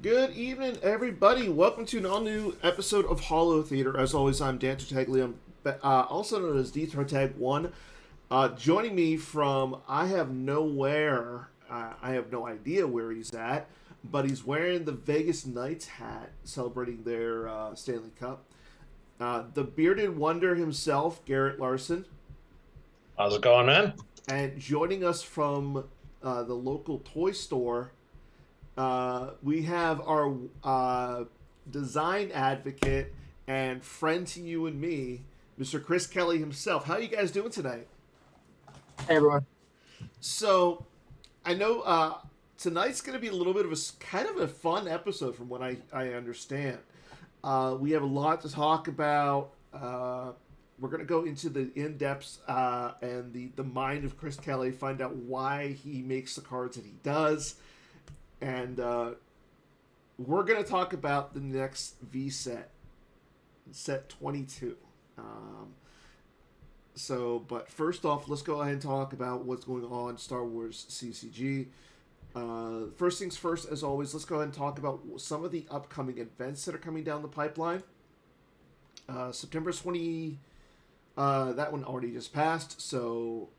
Good evening, everybody. Welcome to an all-new episode of Holotheatre. As always, I'm Dan Tartaglia, also known as DTartag1. Joining me from I have no idea where he's at, but he's wearing the Vegas Knights hat, celebrating their Stanley Cup. The bearded wonder himself, Garrett Larson. How's it going, man? And joining us from the local toy store, we have our design advocate and friend to you and me, Mr. Chris Kelly himself. How are you guys doing tonight? Hey, everyone. So, I know tonight's going to be a little bit of kind of a fun episode from what I understand. We have a lot to talk about. We're going to go into the in-depths and the mind of Chris Kelly, find out why he makes the cards that he does. And we're going to talk about the next V set, set 22. But first off, let's go ahead and talk about what's going on Star Wars CCG. First things first, as always, let's go ahead and talk about some of the upcoming events that are coming down the pipeline. September 20, that one already just passed, so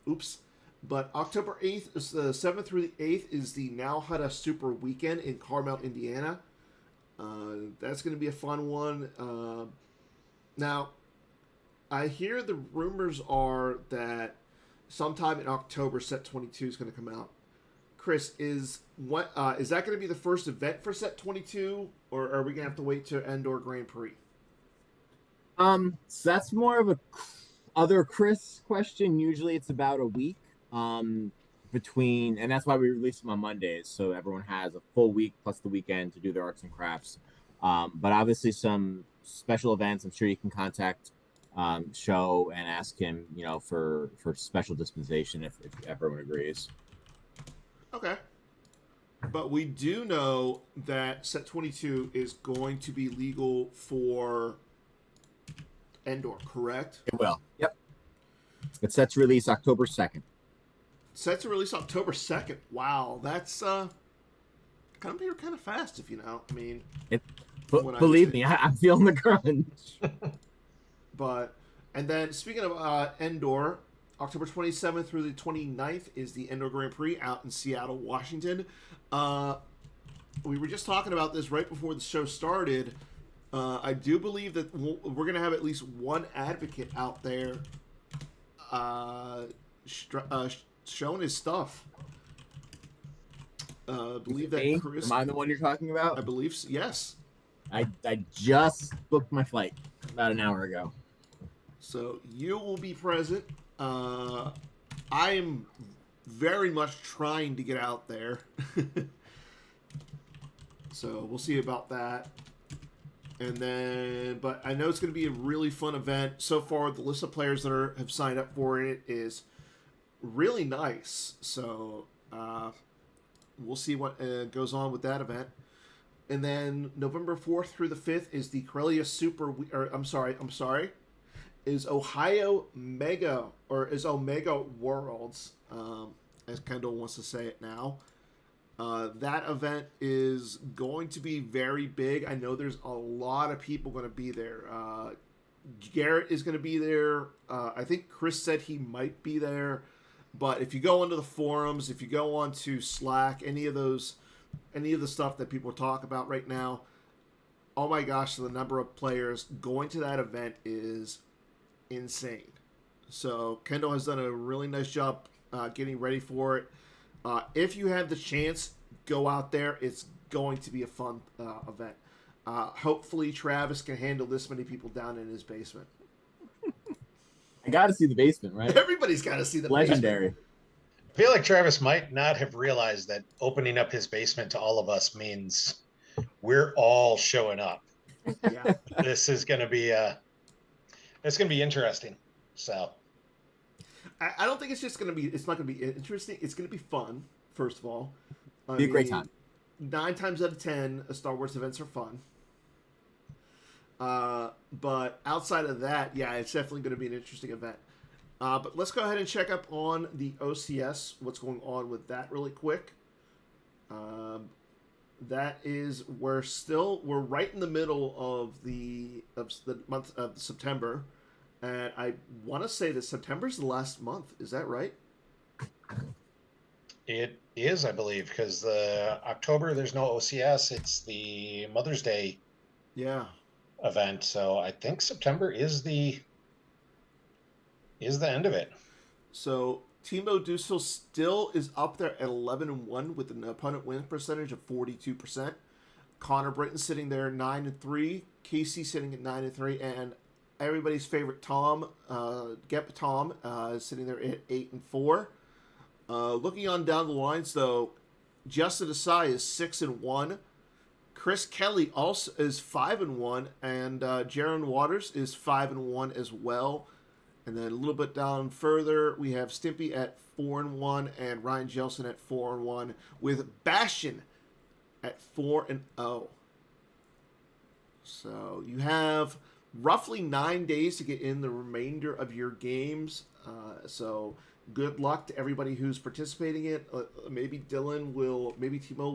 oops. But October 8th, is the 7th through the 8th, is the Now Hutta Super Weekend in Carmel, Indiana. That's going to be a fun one. Now, I hear the rumors are that sometime in October, Set 22 is going to come out. Chris, is that going to be the first event for Set 22, or are we going to have to wait to Endor Grand Prix? So that's more of a other Chris question. Usually it's about a week between, and that's why we release them on Mondays, so everyone has a full week plus the weekend to do their arts and crafts. But obviously some special events, I'm sure you can contact Show and ask him, for special dispensation if everyone agrees. Okay. But we do know that Set 22 is going to be legal for Endor, correct? It will. Yep. It's set to release October 2nd. Set to release October 2nd. Wow, that's kind of fast, if you know. I mean, believe me, I'm feeling the crunch. And then speaking of Endor, October 27th through the 29th is the Endor Grand Prix out in Seattle, Washington. We were just talking about this right before the show started. I do believe that we're going to have at least one advocate out there showing his stuff. I believe that Chris... Am I the one you're talking about? I believe so, yes. I just booked my flight about an hour ago. So you will be present. I am very much trying to get out there. So we'll see about that. And then, but I know it's going to be a really fun event. So far, the list of players that have signed up for it is really nice. So we'll see what goes on with that event. And then November 4th through the 5th is the Corellia Super. Is Ohio Mega, or is Omega Worlds, as Kendall wants to say it now. That event is going to be very big. I know there's a lot of people going to be there. Garrett is going to be there. I think Chris said he might be there. But if you go into the forums, if you go onto Slack, any of the stuff that people talk about right now, oh my gosh, the number of players going to that event is insane. So Kendall has done a really nice job getting ready for it. If you have the chance, go out there. It's going to be a fun event. Hopefully Travis can handle this many people down in his basement. I got to see the basement, right? Everybody's got to see the Legendary. basement. I feel like Travis might not have realized that opening up his basement to all of us means we're all showing up. Yeah. This is going to be it's going to be interesting. So I don't think it's just going to be, it's not going to be interesting. It's going to be fun, first of all. Be a great time. 9 times out of 10, Star Wars events are fun. But outside of that, yeah, it's definitely going to be an interesting event. But let's go ahead and check up on the OCS, what's going on with that really quick. we're right in the middle of the month of September, and I want to say that September's the last month. Is that right? It is, I believe, because the October there's no OCS. It's the Mother's Day Yeah. event, so I think September is the end of it. So Timo Dussel still is up there at 11-1 with an opponent win percentage of 42%. Connor Britton sitting there 9-3. Casey sitting at 9-3, and everybody's favorite Tom, Gep Tom, is sitting there at 8-4. Looking on down the lines though, Justin Asai is 6-1. Chris Kelly also is 5-1, and Jaron Waters is 5-1 as well. And then a little bit down further, we have Stimpy at 4-1 and Ryan Jelson at 4-1, with Bastion at 4-0. So you have roughly 9 days to get in the remainder of your games. So good luck to everybody who's participating in it. Maybe Timo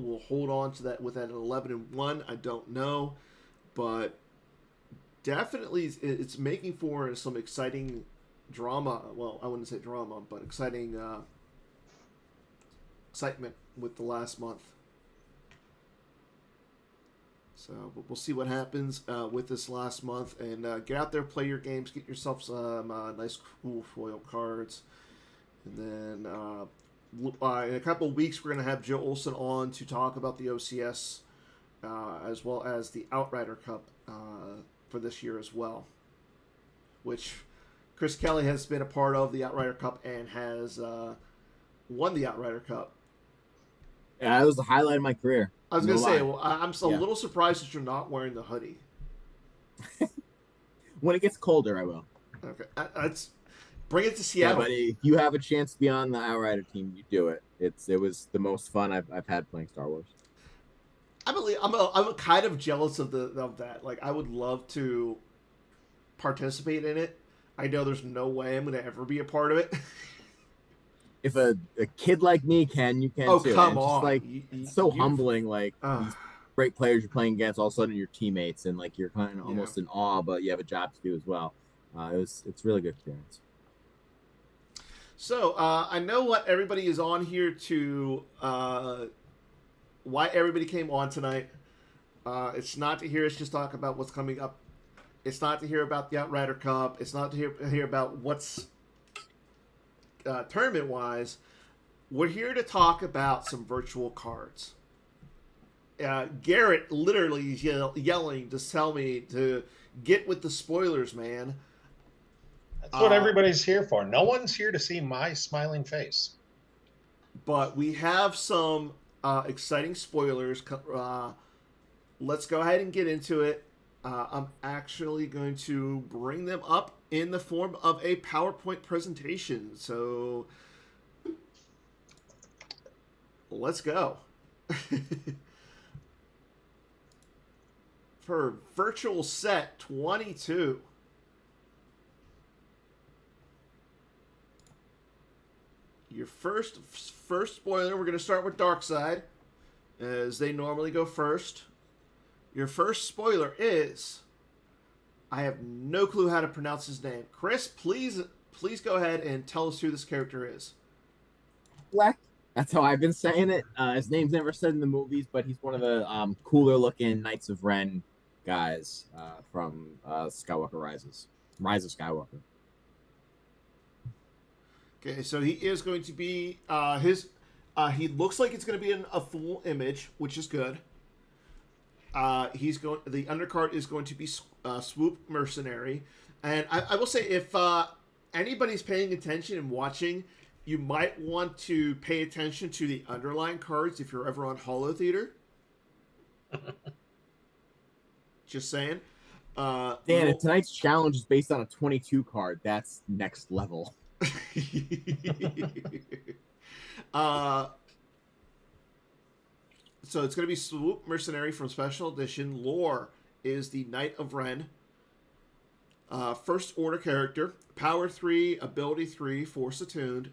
will hold on to that with that 11-1. I don't know, but definitely it's making for some exciting drama. Well, I wouldn't say drama, but exciting excitement with the last month. So we'll see what happens with this last month, and get out there, play your games, get yourself some nice, cool foil cards, and then in a couple of weeks we're going to have Joe Olson on to talk about the OCS as well as the Outrider Cup for this year as well, which Chris Kelly has been a part of the Outrider Cup and has won the Outrider Cup. Yeah, it was the highlight of my career. I was going to say, well, I'm a little surprised that you're not wearing the hoodie. When it gets colder, I will. Okay, bring it to Seattle. Yeah, but if you have a chance to be on the Outrider team, you do it. It was the most fun I've had playing Star Wars. I'm kind of jealous of that. Like, I would love to participate in it. I know there's no way I'm going to ever be a part of it. If a kid like me can, you can too. Come on. Just, like, it's so humbling, like these great players you're playing against, all of a sudden your teammates, and like you're kind of almost in awe, but you have a job to do as well. It's a really good experience. So I know what everybody is on here to. Why everybody came on tonight. It's not to hear us just talk about what's coming up. It's not to hear about the Outrider Cup. It's not to hear about what's tournament-wise. We're here to talk about some virtual cards. Garrett literally is yelling to tell me to get with the spoilers, man. That's what everybody's here for. No one's here to see my smiling face. But we have some exciting spoilers. Let's go ahead and get into it. I'm actually going to bring them up in the form of a PowerPoint presentation. So let's go. For Virtual Set 22. Your first spoiler, we're going to start with Darkside, as they normally go first. Your first spoiler is, I have no clue how to pronounce his name. Chris, please go ahead and tell us who this character is. Black. That's how I've been saying it. His name's never said in the movies, but he's one of the cooler looking Knights of Ren guys from Skywalker Rise of Skywalker. Okay, so he is going to be he looks like it's going to be a full image, which is good. The undercard is going to be Swoop Mercenary, and I will say, if anybody's paying attention and watching, you might want to pay attention to the underlying cards if you're ever on Holotheatre. Just saying. Dan, if tonight's challenge is based on a 22 card, that's next level. So it's going to be Swoop Mercenary from Special Edition. Lore is the Knight of Ren. First Order character. Power 3, Ability 3, Force Attuned.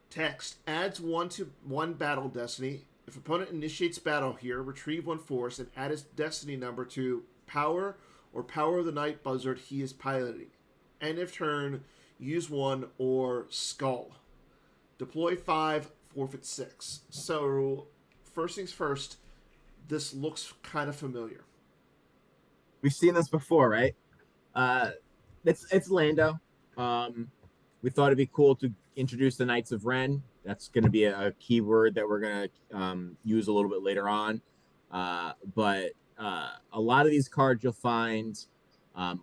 Text. Adds 1 to 1 Battle Destiny. If opponent initiates battle here, retrieve one force and add its destiny number to power or power of the night buzzard he is piloting. End of turn, use one or skull. Deploy 5, forfeit 6. So, first things first, this looks kind of familiar. We've seen this before, right? It's Lando. We thought it'd be cool to introduce the Knights of Ren. That's going to be a keyword that we're going to use a little bit later on. But a lot of these cards you'll find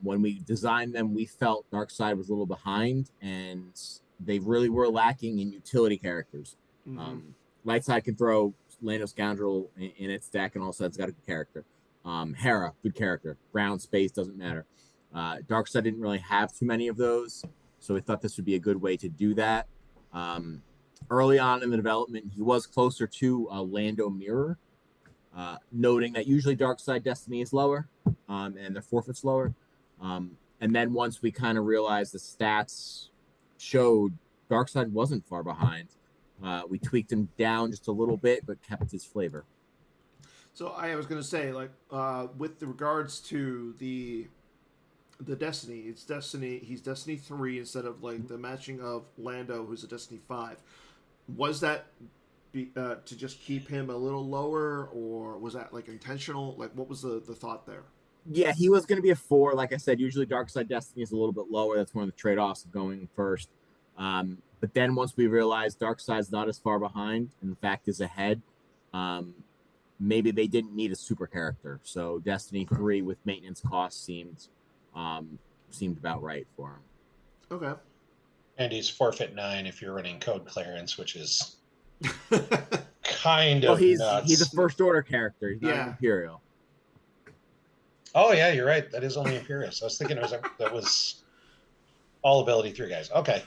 when we designed them, we felt Darkseid was a little behind, and they really were lacking in utility characters. Lightside can throw Lando Scoundrel in its deck, and also it's got a good character. Hera, good character. Ground, space, doesn't matter. Darkseid didn't really have too many of those, so we thought this would be a good way to do that. Early on in the development, he was closer to a Lando Mirror, noting that usually Darkseid Destiny is lower, and their forfeit's lower. And then once we kind of realized the stats showed Darkseid wasn't far behind, we tweaked him down just a little bit, but kept his flavor. So I was going to say, like, with regards to the Destiny, it's Destiny. He's Destiny 3 instead of like the matching of Lando, who's a Destiny 5. Was that to just keep him a little lower, or was that like intentional? Like, what was the thought there? Yeah, he was going to be a 4. Like I said, usually Darkseid Destiny is a little bit lower. That's one of the trade-offs of going first. But then once we realized Darkseid's not as far behind, and in fact is ahead, maybe they didn't need a super character. So Destiny 3 with maintenance costs seemed about right for him. Okay. And he's forfeit 9 if you're running code clearance, which is kind of nuts. He's a first order character. He's not an Imperial. Oh yeah, you're right. That is only Imperius. I was thinking that was all ability 3 guys. Okay.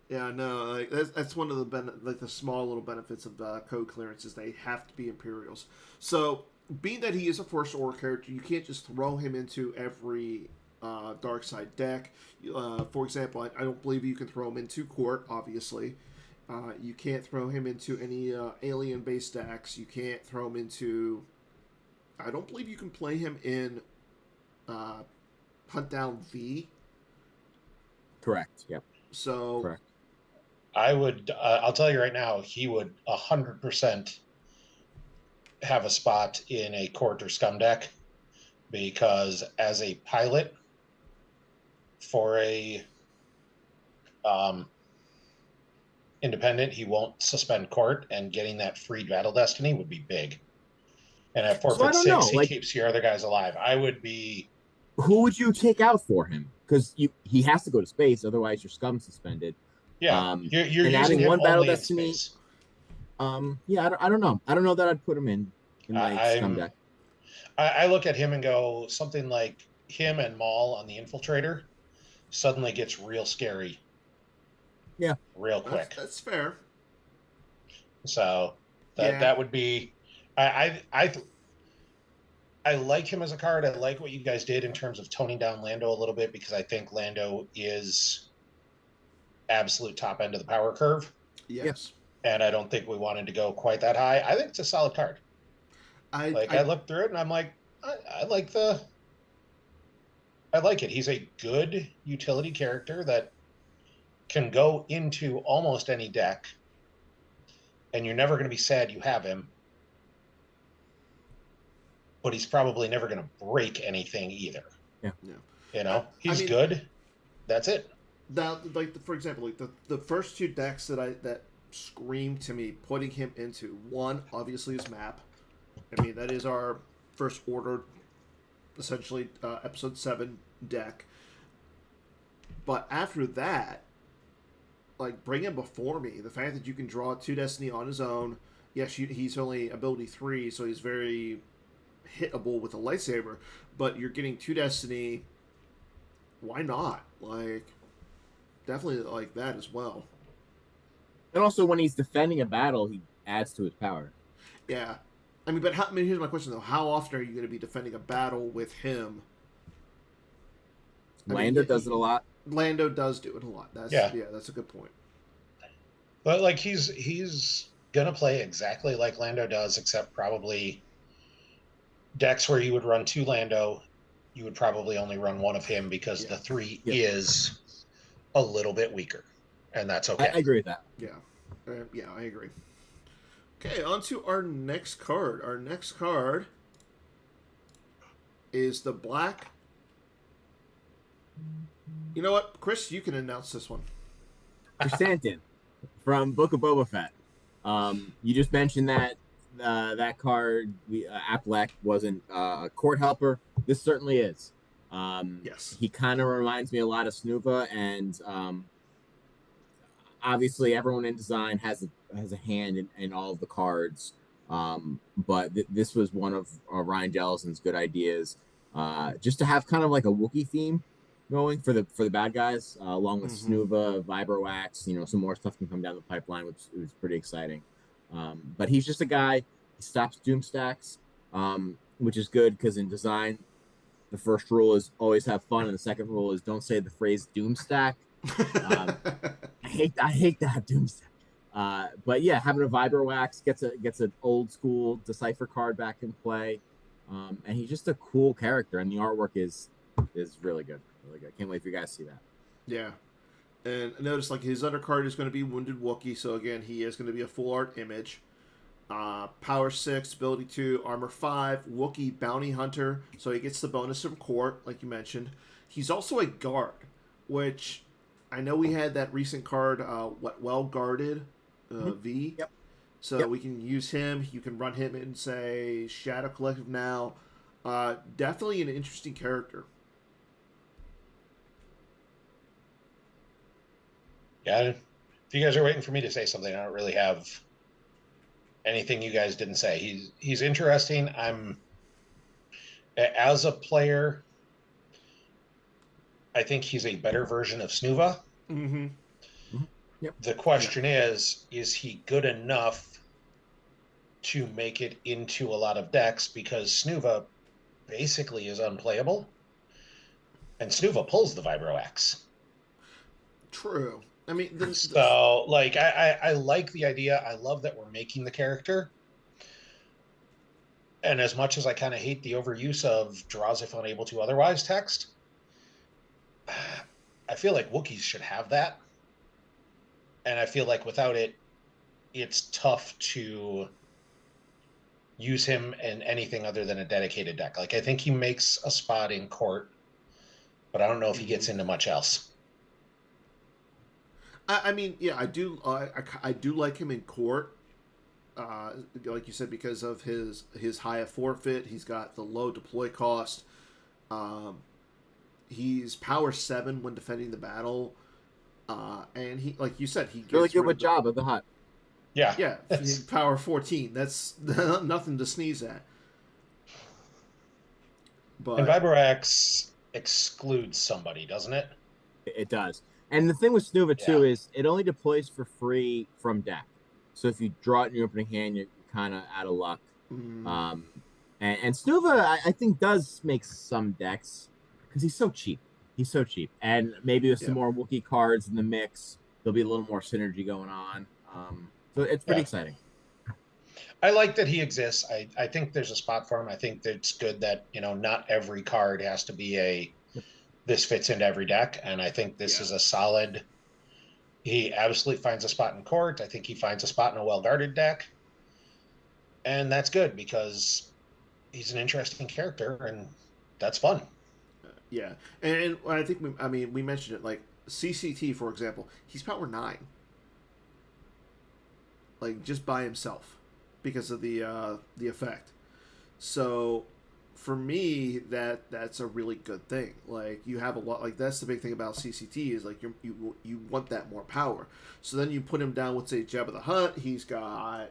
Yeah, no, like that's one of the small little benefits of code clearance is they have to be Imperials. So, being that he is a first order character, you can't just throw him into every Darkseid deck. For example, I don't believe you can throw him into Court, obviously. You can't throw him into any alien-based decks. You can't throw him into... I don't believe you can play him in Hunt Down V. Correct, yep. So... Correct. I would, I'll tell you right now, he would 100% have a spot in a Court or Scum deck, because as a pilot for a independent, he won't suspend Court, and getting that free battle destiny would be big. And at forfeit 6, he keeps your other guys alive. I would be... Who would you take out for him? Because he has to go to space, otherwise your Scum suspended. Yeah, you're and using adding him one battle only in destiny. Space. Yeah, I don't know. I don't know that I'd put him in my Scum deck. I look at him and go, something like him and Maul on the Infiltrator suddenly gets real scary. Yeah, real quick. That's fair. So that would be. I like him as a card. I like what you guys did in terms of toning down Lando a little bit, because I think Lando is absolute top end of the power curve. Yes. And I don't think we wanted to go quite that high. I think it's a solid card. I looked through it and I'm like, I like it. He's a good utility character that can go into almost any deck, and you're never going to be sad you have him. But he's probably never going to break anything either. Yeah. You know, he's good. That's it. Now, like for example, like the first 2 decks that scream to me putting him into, one obviously is Map. I mean, that is our first order, essentially episode 7 deck. But after that, like, bring him before me. The fact that you can draw 2 Destiny on his own. Yes, he's only ability 3, so he's very hittable with a lightsaber. But you're getting 2 Destiny. Why not? Like, definitely like that as well. And also, when he's defending a battle, he adds to his power. Yeah. I mean, but here's my question, though. How often are you going to be defending a battle with him? Lando does it a lot. Lando does do it a lot. That's a good point. But like he's going to play exactly like Lando does, except probably decks where you would run 2 Lando, you would probably only run 1 of him because the 3 is a little bit weaker, and that's okay. I agree with that. Yeah, I agree. Okay, on to our next card. Our next card is the black. You know what, Chris? You can announce this one. Chrysanthemum from Book of Boba Fett. You just mentioned that that card, Applek, wasn't a court helper. This certainly is. Yes. He kind of reminds me a lot of Snuva, and obviously everyone in design has a hand in all of the cards. But this was one of Ryan Jellison's good ideas, just to have kind of like a Wookiee theme going for the bad guys, along with Snuva, Vibroax. Some more stuff can come down the pipeline, which was pretty exciting. But he's just a guy. He stops doom stacks, which is good because in design, the first rule is always have fun, and the second rule is don't say the phrase doom stack. I hate that doom stack. But yeah, having a Vibroax gets an old school Decipher card back in play, and he's just a cool character, and the artwork is really good. Really good. Can't wait for you guys to see that. Yeah. And notice, like, his undercard is going to be Wounded Wookiee, so again, he is going to be a full art image. Power 6, ability 2, armor 5, Wookiee Bounty Hunter, so he gets the bonus from court, like you mentioned. He's also a guard, which I know we had that recent card, Well Guarded V. Yep. So we can use him. You can run him in, say, Shadow Collective now. Definitely an interesting character. Yeah, if you guys are waiting for me to say something, I don't really have anything you guys didn't say. He's interesting. As a player, I think he's a better version of Snuva. Mm-hmm. Yep. The question is he good enough to make it into a lot of decks? Because Snuva basically is unplayable, and Snuva pulls the Vibroax. True. I mean, so like I like the idea. I love that we're making the character. And as much as I kind of hate the overuse of draws if unable to otherwise text, I feel like Wookiees should have that. And I feel like without it, it's tough to use him in anything other than a dedicated deck. Like, I think he makes a spot in court, but I don't know if he gets into much else. I mean, yeah, I do like him in court, like you said, because of his high forfeit. He's got the low deploy cost. He's power 7 when defending the battle, and he, like you said, he gets really good with Job of the Hutt. Yeah, power 14. That's nothing to sneeze at. But and Vibroax excludes somebody, doesn't it? It does. And the thing with Snuva too is it only deploys for free from deck. So if you draw it in your opening hand, you're kind of out of luck. And Snuva, I think, does make some decks because he's so cheap. He's so cheap. And maybe with some more Wookiee cards in the mix, there'll be a little more synergy going on. So it's pretty exciting. I like that he exists. I think there's a spot for him. I think that it's good that, not every card has to be this fits into every deck, and I think this is a solid. He absolutely finds a spot in court. I think he finds a spot in a well-guarded deck, and that's good because he's an interesting character, and that's fun. Yeah, and I think we mentioned it. Like CCT, for example, he's power 9, like just by himself, because of the effect. So for me, that's a really good thing. Like, you have a lot. Like, that's the big thing about CCT is like you want that more power. So then you put him down with, say, Jabba the Hutt. He's got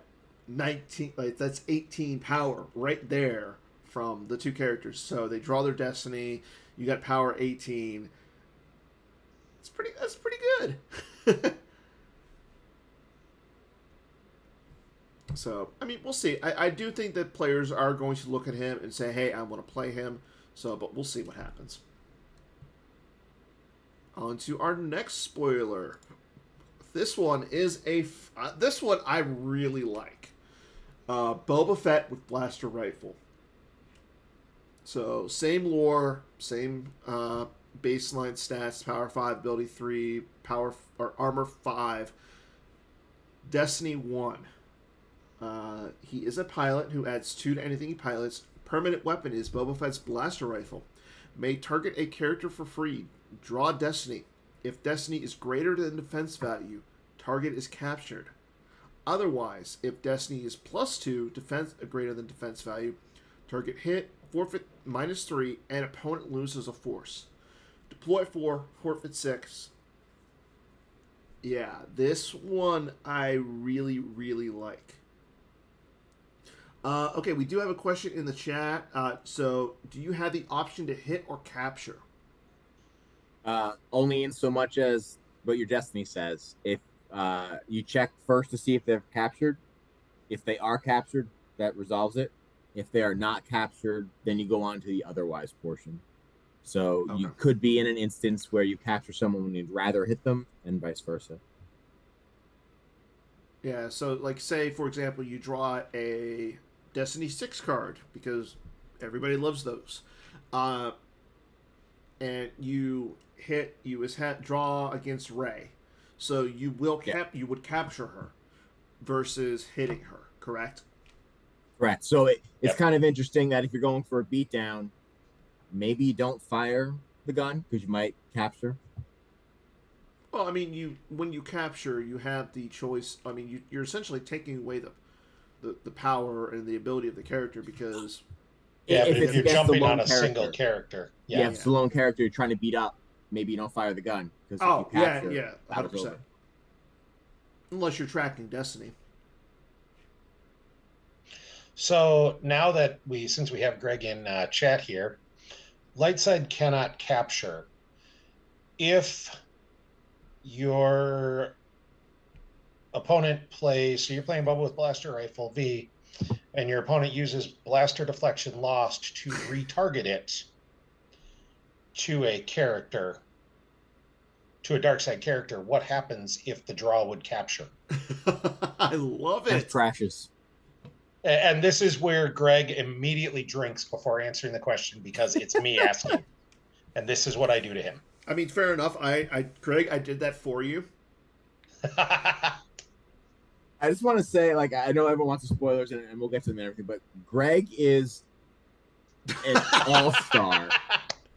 19. Like, that's 18 power right there from the two characters. So they draw their destiny. You got power 18. That's pretty good. So, I mean, we'll see. I do think that players are going to look at him and say, hey, I want to play him. So, but we'll see what happens. On to our next spoiler. This one is this one I really like. Boba Fett with blaster rifle. So same lore, same baseline stats, power 5, ability 3, power or armor 5, Destiny 1. He is a pilot who adds 2 to anything he pilots. Permanent weapon is Boba Fett's blaster rifle. May target a character for free. Draw Destiny. If Destiny is greater than defense value, target is captured. Otherwise, if Destiny is +2, defense greater than defense value, target hit, forfeit -3, and opponent loses a force. Deploy 4, forfeit 6. Yeah, this one I really, really like. Okay, we do have a question in the chat. So, do you have the option to hit or capture? Only in so much as what your destiny says. If you check first to see if they're captured. If they are captured, that resolves it. If they are not captured, then you go on to the otherwise portion. So Okay. you could be in an instance where you capture someone when you'd rather hit them, and vice versa. Yeah, so like say for example you draw a Destiny 6 card because everybody loves those. And you draw against Rey. So you you would capture her versus hitting her, correct? Correct. So it's kind of interesting that if you're going for a beatdown, maybe you don't fire the gun because you might capture. Well, I mean, when you capture, you have the choice. I mean, you're essentially taking away the power and the ability of the character because. Yeah, but if you're jumping on a single character, if it's a lone character you're trying to beat up, maybe you don't fire the gun because if you capture, yeah, 100%. Unless you're tracking Destiny. So now that since we have Greg in chat here, Lightside cannot capture. If your opponent plays, so you're playing Boba with Blaster Rifle V, and your opponent uses Blaster Deflection Lost to retarget it to a character, to a dark side character, what happens if the draw would capture? I love it. That's precious. And this is where Greg immediately drinks before answering the question because it's me asking. And this is what I do to him. I mean, fair enough. Greg, I did that for you. I just want to say, like, I know everyone wants the spoilers, and we'll get to them and everything, but Greg is an all-star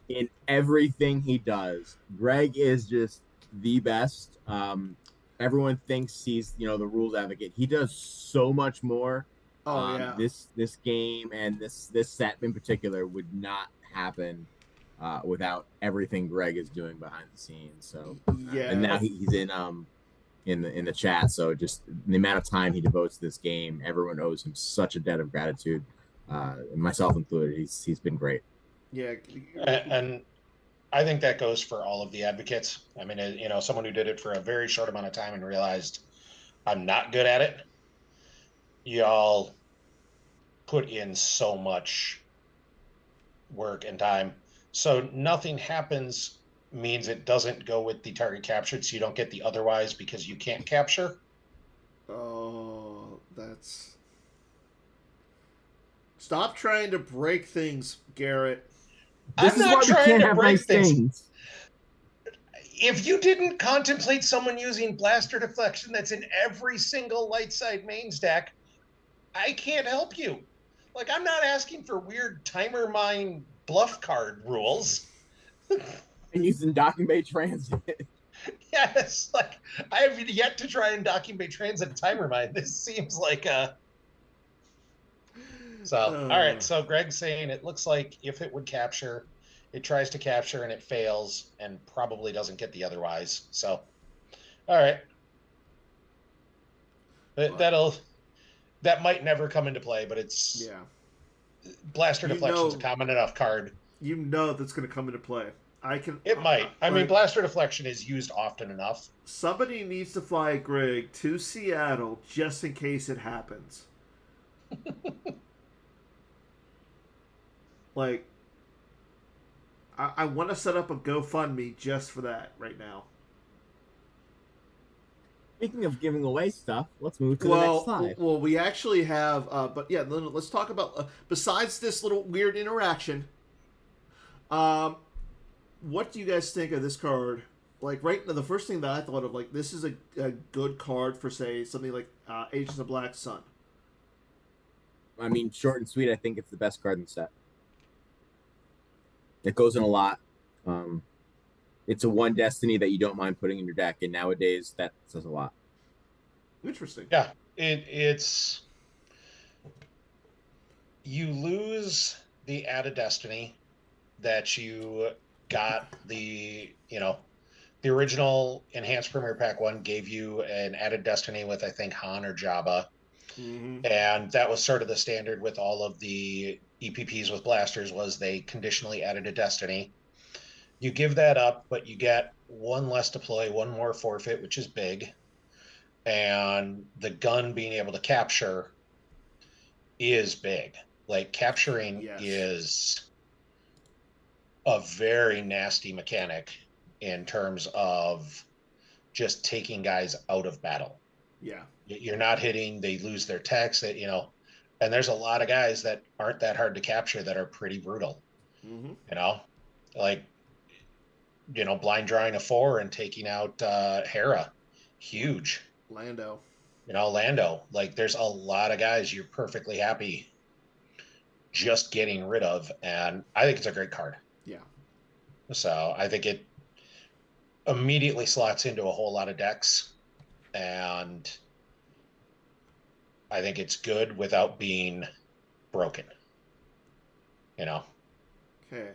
in everything he does. Greg is just the best. Everyone thinks he's, the rules advocate. He does so much more. Yeah. This game and this set in particular would not happen without everything Greg is doing behind the scenes. So and now he's in the chat. So just the amount of time he devotes to this game, everyone owes him such a debt of gratitude, myself included. He's been great. Yeah, and I think that goes for all of the advocates. I mean, someone who did it for a very short amount of time and realized I'm not good at it. Y'all put in so much work and time. So nothing happens means it doesn't go with the target captured, so you don't get the otherwise because you can't capture. Oh, that's... Stop trying to break things, Garrett. I'm not trying to break things. If you didn't contemplate someone using blaster deflection that's in every single light side main stack, I can't help you. Like, I'm not asking for weird timer mine bluff card rules. And using Docking Bay Transit. Yes, like, I have yet to try and Docking Bay Transit timer mine. This seems like a... So, all right, so Greg's saying it looks like if it would capture, it tries to capture and it fails and probably doesn't get the otherwise. So, all right. That might never come into play, but it's... Yeah. Blaster Deflection's a common enough card. That's going to come into play. It might. I mean, Blaster Deflection is used often enough. Somebody needs to fly Greg to Seattle just in case it happens. Like, I want to set up a GoFundMe just for that right now. Speaking of giving away stuff, let's move to the next Well, slide. well, we actually have, but yeah, let's talk about besides this little weird interaction. Um, what do you guys think of this card? Like right now, the first thing that I thought of, like this is a good card for say something like Agents of Black Sun. I mean, short and sweet. I think it's the best card in the set. It goes in a lot. Um, it's a one destiny that you don't mind putting in your deck, and nowadays that says a lot. Interesting. Yeah, it's you lose the added destiny that you got the original enhanced premier pack one gave you an added destiny with I think Han or Jabba, Mm-hmm. and that was sort of the standard with all of the EPPs with blasters was they conditionally added a destiny. You give that up, but you get one less deploy, one more forfeit, which is big, and the gun being able to capture is big. Like capturing Yes. is a very nasty mechanic in terms of just taking guys out of battle. Yeah. You're not hitting, they lose their techs, and there's a lot of guys that aren't that hard to capture that are pretty brutal, Mm-hmm. you know, like, blind drawing a 4 and taking out Hera, huge, Lando. Lando, like there's a lot of guys you're perfectly happy just getting rid of. And I think it's a great card. Yeah. So I think it immediately slots into a whole lot of decks, and I think it's good without being broken. Okay.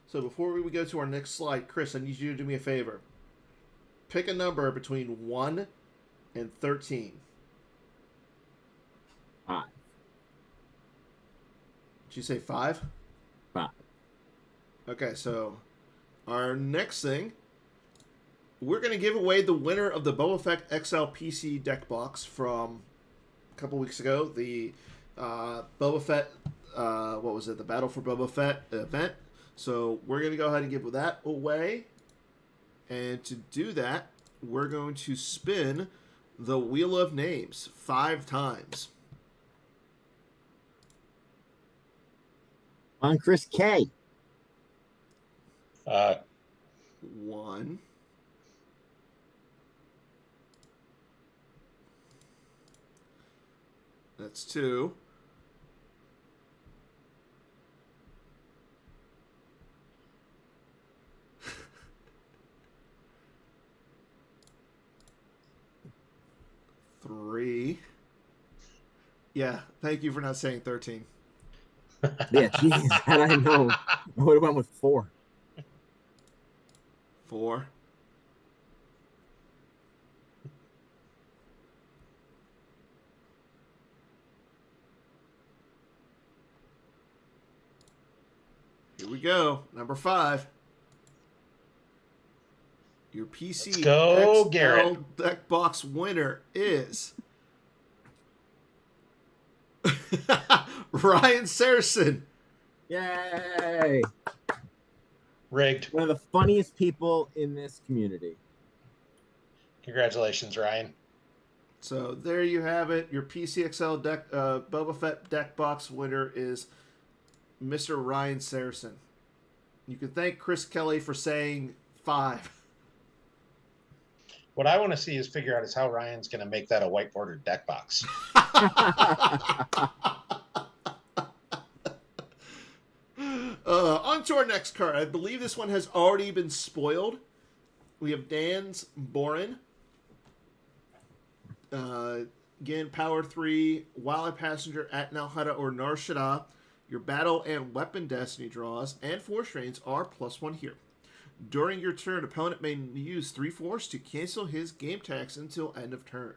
So before we go to our next slide, Chris, I need you to do me a favor. Pick a number between 1 and 13. Five. Did you say 5? Five. Okay, so our next thing, we're going to give away the winner of the Boba Fett XL PC deck box from a couple weeks ago. The Boba Fett, what was it? The Battle for Boba Fett event. So we're going to go ahead and give that away. And to do that, we're going to spin the Wheel of Names 5 times. On Chris K. 1. That's 2. Three. Yeah, thank you for not saying 13. Yeah, geez, had I known, I would have went with 4. 4. Here we go. Number 5. Your PC Let's go, XL Garrett. deck box winner is Ryan Saracen. Yay! Rigged. One of the funniest people in this community. Congratulations, Ryan. So there you have it. Your PCXL deck, Boba Fett deck box winner is Mr. Ryan Saracen. You can thank Chris Kelly for saying 5. What I want to see is figure out is how Ryan's going to make that a white bordered deck box. On to our next card. I believe this one has already been spoiled. We have Dan's Boren. Again, Power 3, while a passenger at Nalhada or Nar Shaddaa, your battle and weapon destiny draws and force drains are +1 here. During your turn, opponent may use 3 force to cancel his game tax until end of turn.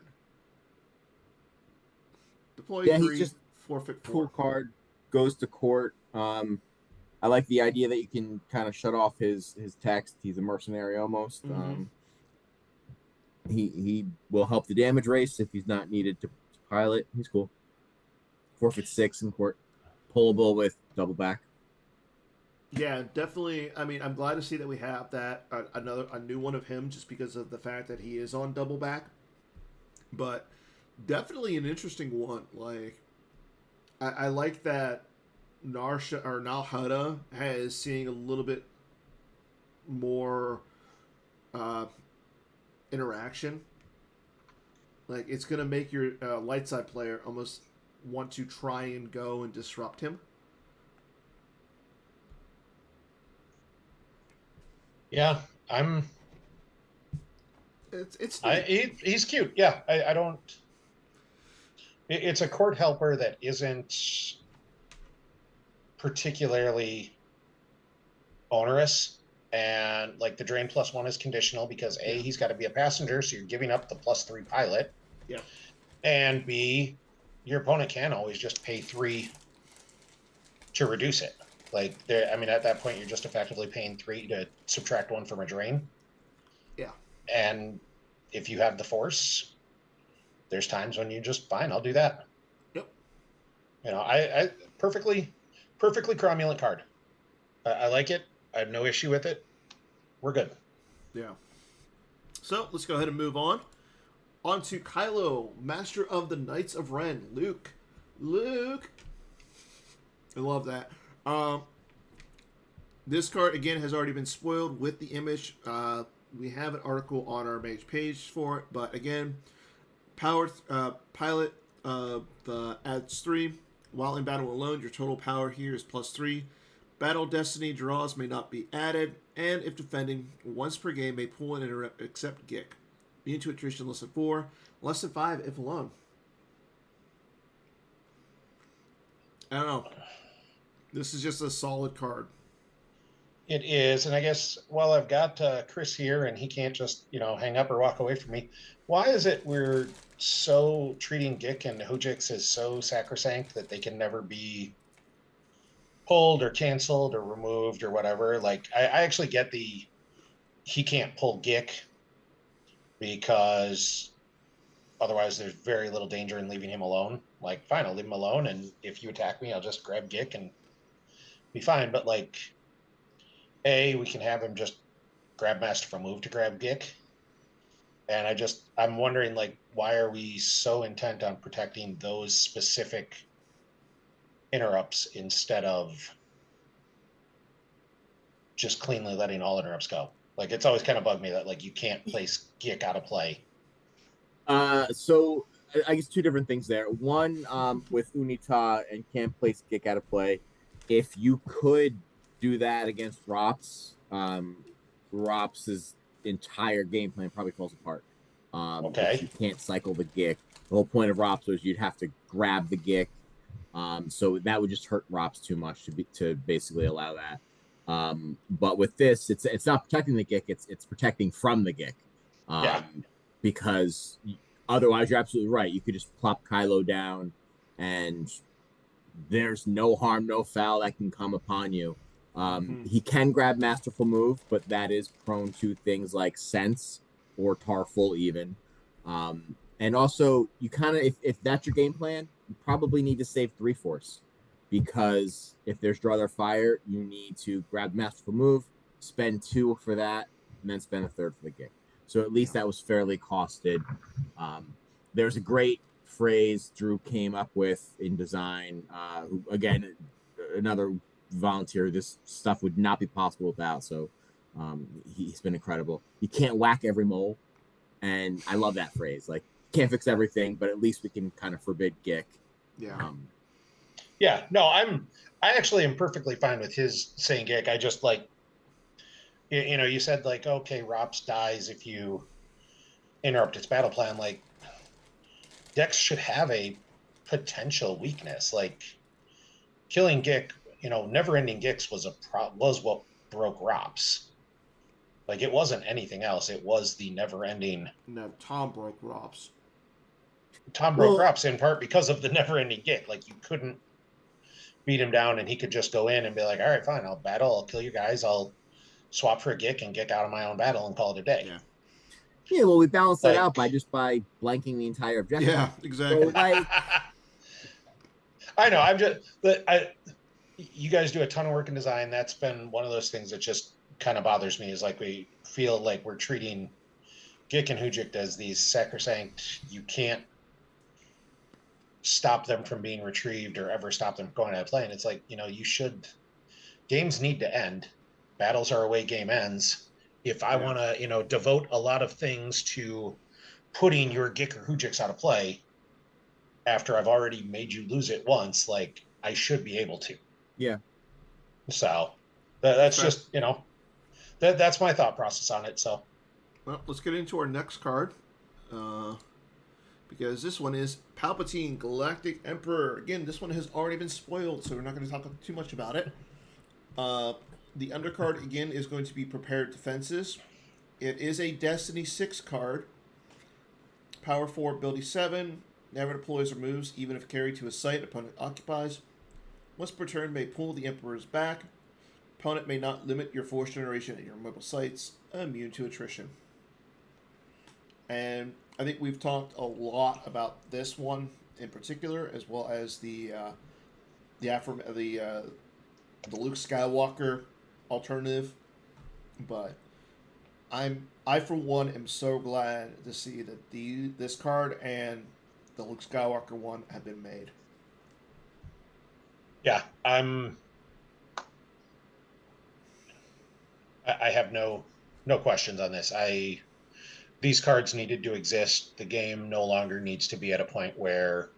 Deploy 3, he's just forfeit 4. Cool card, goes to court. I like the idea that you can kind of shut off his text. He's a mercenary almost. Mm-hmm. He will help the damage race if he's not needed to pilot. He's cool. Forfeit 6 in court. Pullable with double back. Yeah, definitely. I mean, I'm glad to see that we have that a new one of him, just because of the fact that he is on double back. but definitely an interesting one. Like, I like that Narsha or Nalhutta is seeing a little bit more uh, interaction. Like, it's gonna make your light side player almost want to try and go and disrupt him. Yeah, I'm. It's neat. He's cute. Yeah, I don't. It's a court helper that isn't particularly onerous, and like the drain +1 is conditional because A, Yeah. he's got to be a passenger, so you're giving up the +3 pilot, Yeah. and B, your opponent can always just pay 3 to reduce it. Like, I mean, at that point, you're just effectively paying 3 to subtract 1 from a drain. Yeah. And if you have the force, there's times when you just, fine, I'll do that. Yep. You know, I perfectly cromulent card. I like it. I have no issue with it. We're good. Yeah. So let's go ahead and move on. On to Kylo, Master of the Knights of Ren. Luke. I love that. This card, again, has already been spoiled with the image. We have an article on our mage page for it. But again, pilot adds 3. While in battle alone, your total power here is +3. Battle Destiny draws may not be added. And if defending, once per game may pull and interrupt except Gick. Be into attrition less than 4, less than 5 if alone. I don't know. This is just a solid card. It is, and I guess while I've got Chris here and he can't just, hang up or walk away from me, why is it we're so treating Gick and Hojix as so sacrosanct that they can never be pulled or canceled or removed or whatever? Like, I actually get he can't pull Gick because otherwise there's very little danger in leaving him alone. Like, fine, I'll leave him alone, and if you attack me, I'll just grab Gick and be fine. But like, we can have him just grab Masterful Move to grab Gick. And I'm wondering, like, why are we so intent on protecting those specific interrupts instead of just cleanly letting all interrupts go? Like, it's always kind of bugged me that, like, you can't place Gick out of play. So I guess 2 different things there. One, with Unita and can't place Gick out of play. If you could do that against Rops, Rops' entire game plan probably falls apart. Okay. If you can't cycle the Gick. The whole point of Rops was you'd have to grab the Gick. So that would just hurt Rops too much to basically allow that. But with this, it's not protecting the Gick, it's protecting from the Gick. Yeah. Because otherwise you're absolutely right. You could just plop Kylo down and there's no harm, no foul that can come upon you. He can grab Masterful Move, but that is prone to things like Sense or Tarful even. And also, you kind of, if that's your game plan, you probably need to save 3 Force. Because if there's Draw Their Fire, you need to grab Masterful Move, spend 2 for that, and then spend a 3rd for the Gick. So at least that was fairly costed. There's a great phrase Drew came up with in design. Who, again, another volunteer. This stuff would not be possible without. So he's been incredible. You can't whack every mole, and I love that phrase. Like, can't fix everything, but at least we can kind of forbid Gick. Yeah. Yeah. No, I actually am perfectly fine with his saying Gick. I just like, you said like, okay, Rops dies if you interrupt its battle plan. Like, decks should have a potential weakness. Like, killing Gick, never-ending Gicks was what broke Rops. Like, it wasn't anything else. It was the never-ending. No, Tom broke Rops. Tom broke Rops in part because of the never-ending Gick. Like, you couldn't beat him down, and he could just go in and be like, all right, fine, I'll battle, I'll kill you guys, I'll swap for a Gick and Gick out of my own battle and call it a day. Yeah, well, we balance that out by blanking the entire objective. Yeah, exactly. So, like, I know. You guys do a ton of work in design. That's been one of those things that just kind of bothers me, is like we feel like we're treating Gik and Hujik does these sacrosanct, you can't stop them from being retrieved or ever stop them from going out of play. And it's like, you should, games need to end. Battles are away, game ends. If I want to, devote a lot of things to putting your Gik or Hujiks out of play after I've already made you lose it once, like I should be able to. Yeah. So that's just, that's my thought process on it. So, well, let's get into our next card. Because this one is Palpatine Galactic Emperor. Again, this one has already been spoiled, so we're not going to talk too much about it. The undercard, again, is going to be Prepared Defenses. It is a Destiny 6 card. Power 4, ability 7. Never deploys or moves, even if carried to a site opponent occupies. Once per turn, may pull the Emperor's back. Opponent may not limit your force generation at your mobile sites. Immune to attrition. And I think we've talked a lot about this one in particular, as well as the Luke Skywalker alternative. But I for one am so glad to see that this card and the Luke Skywalker one have been made. Yeah, I have no questions on this. These cards needed to exist. The game no longer needs to be at a point where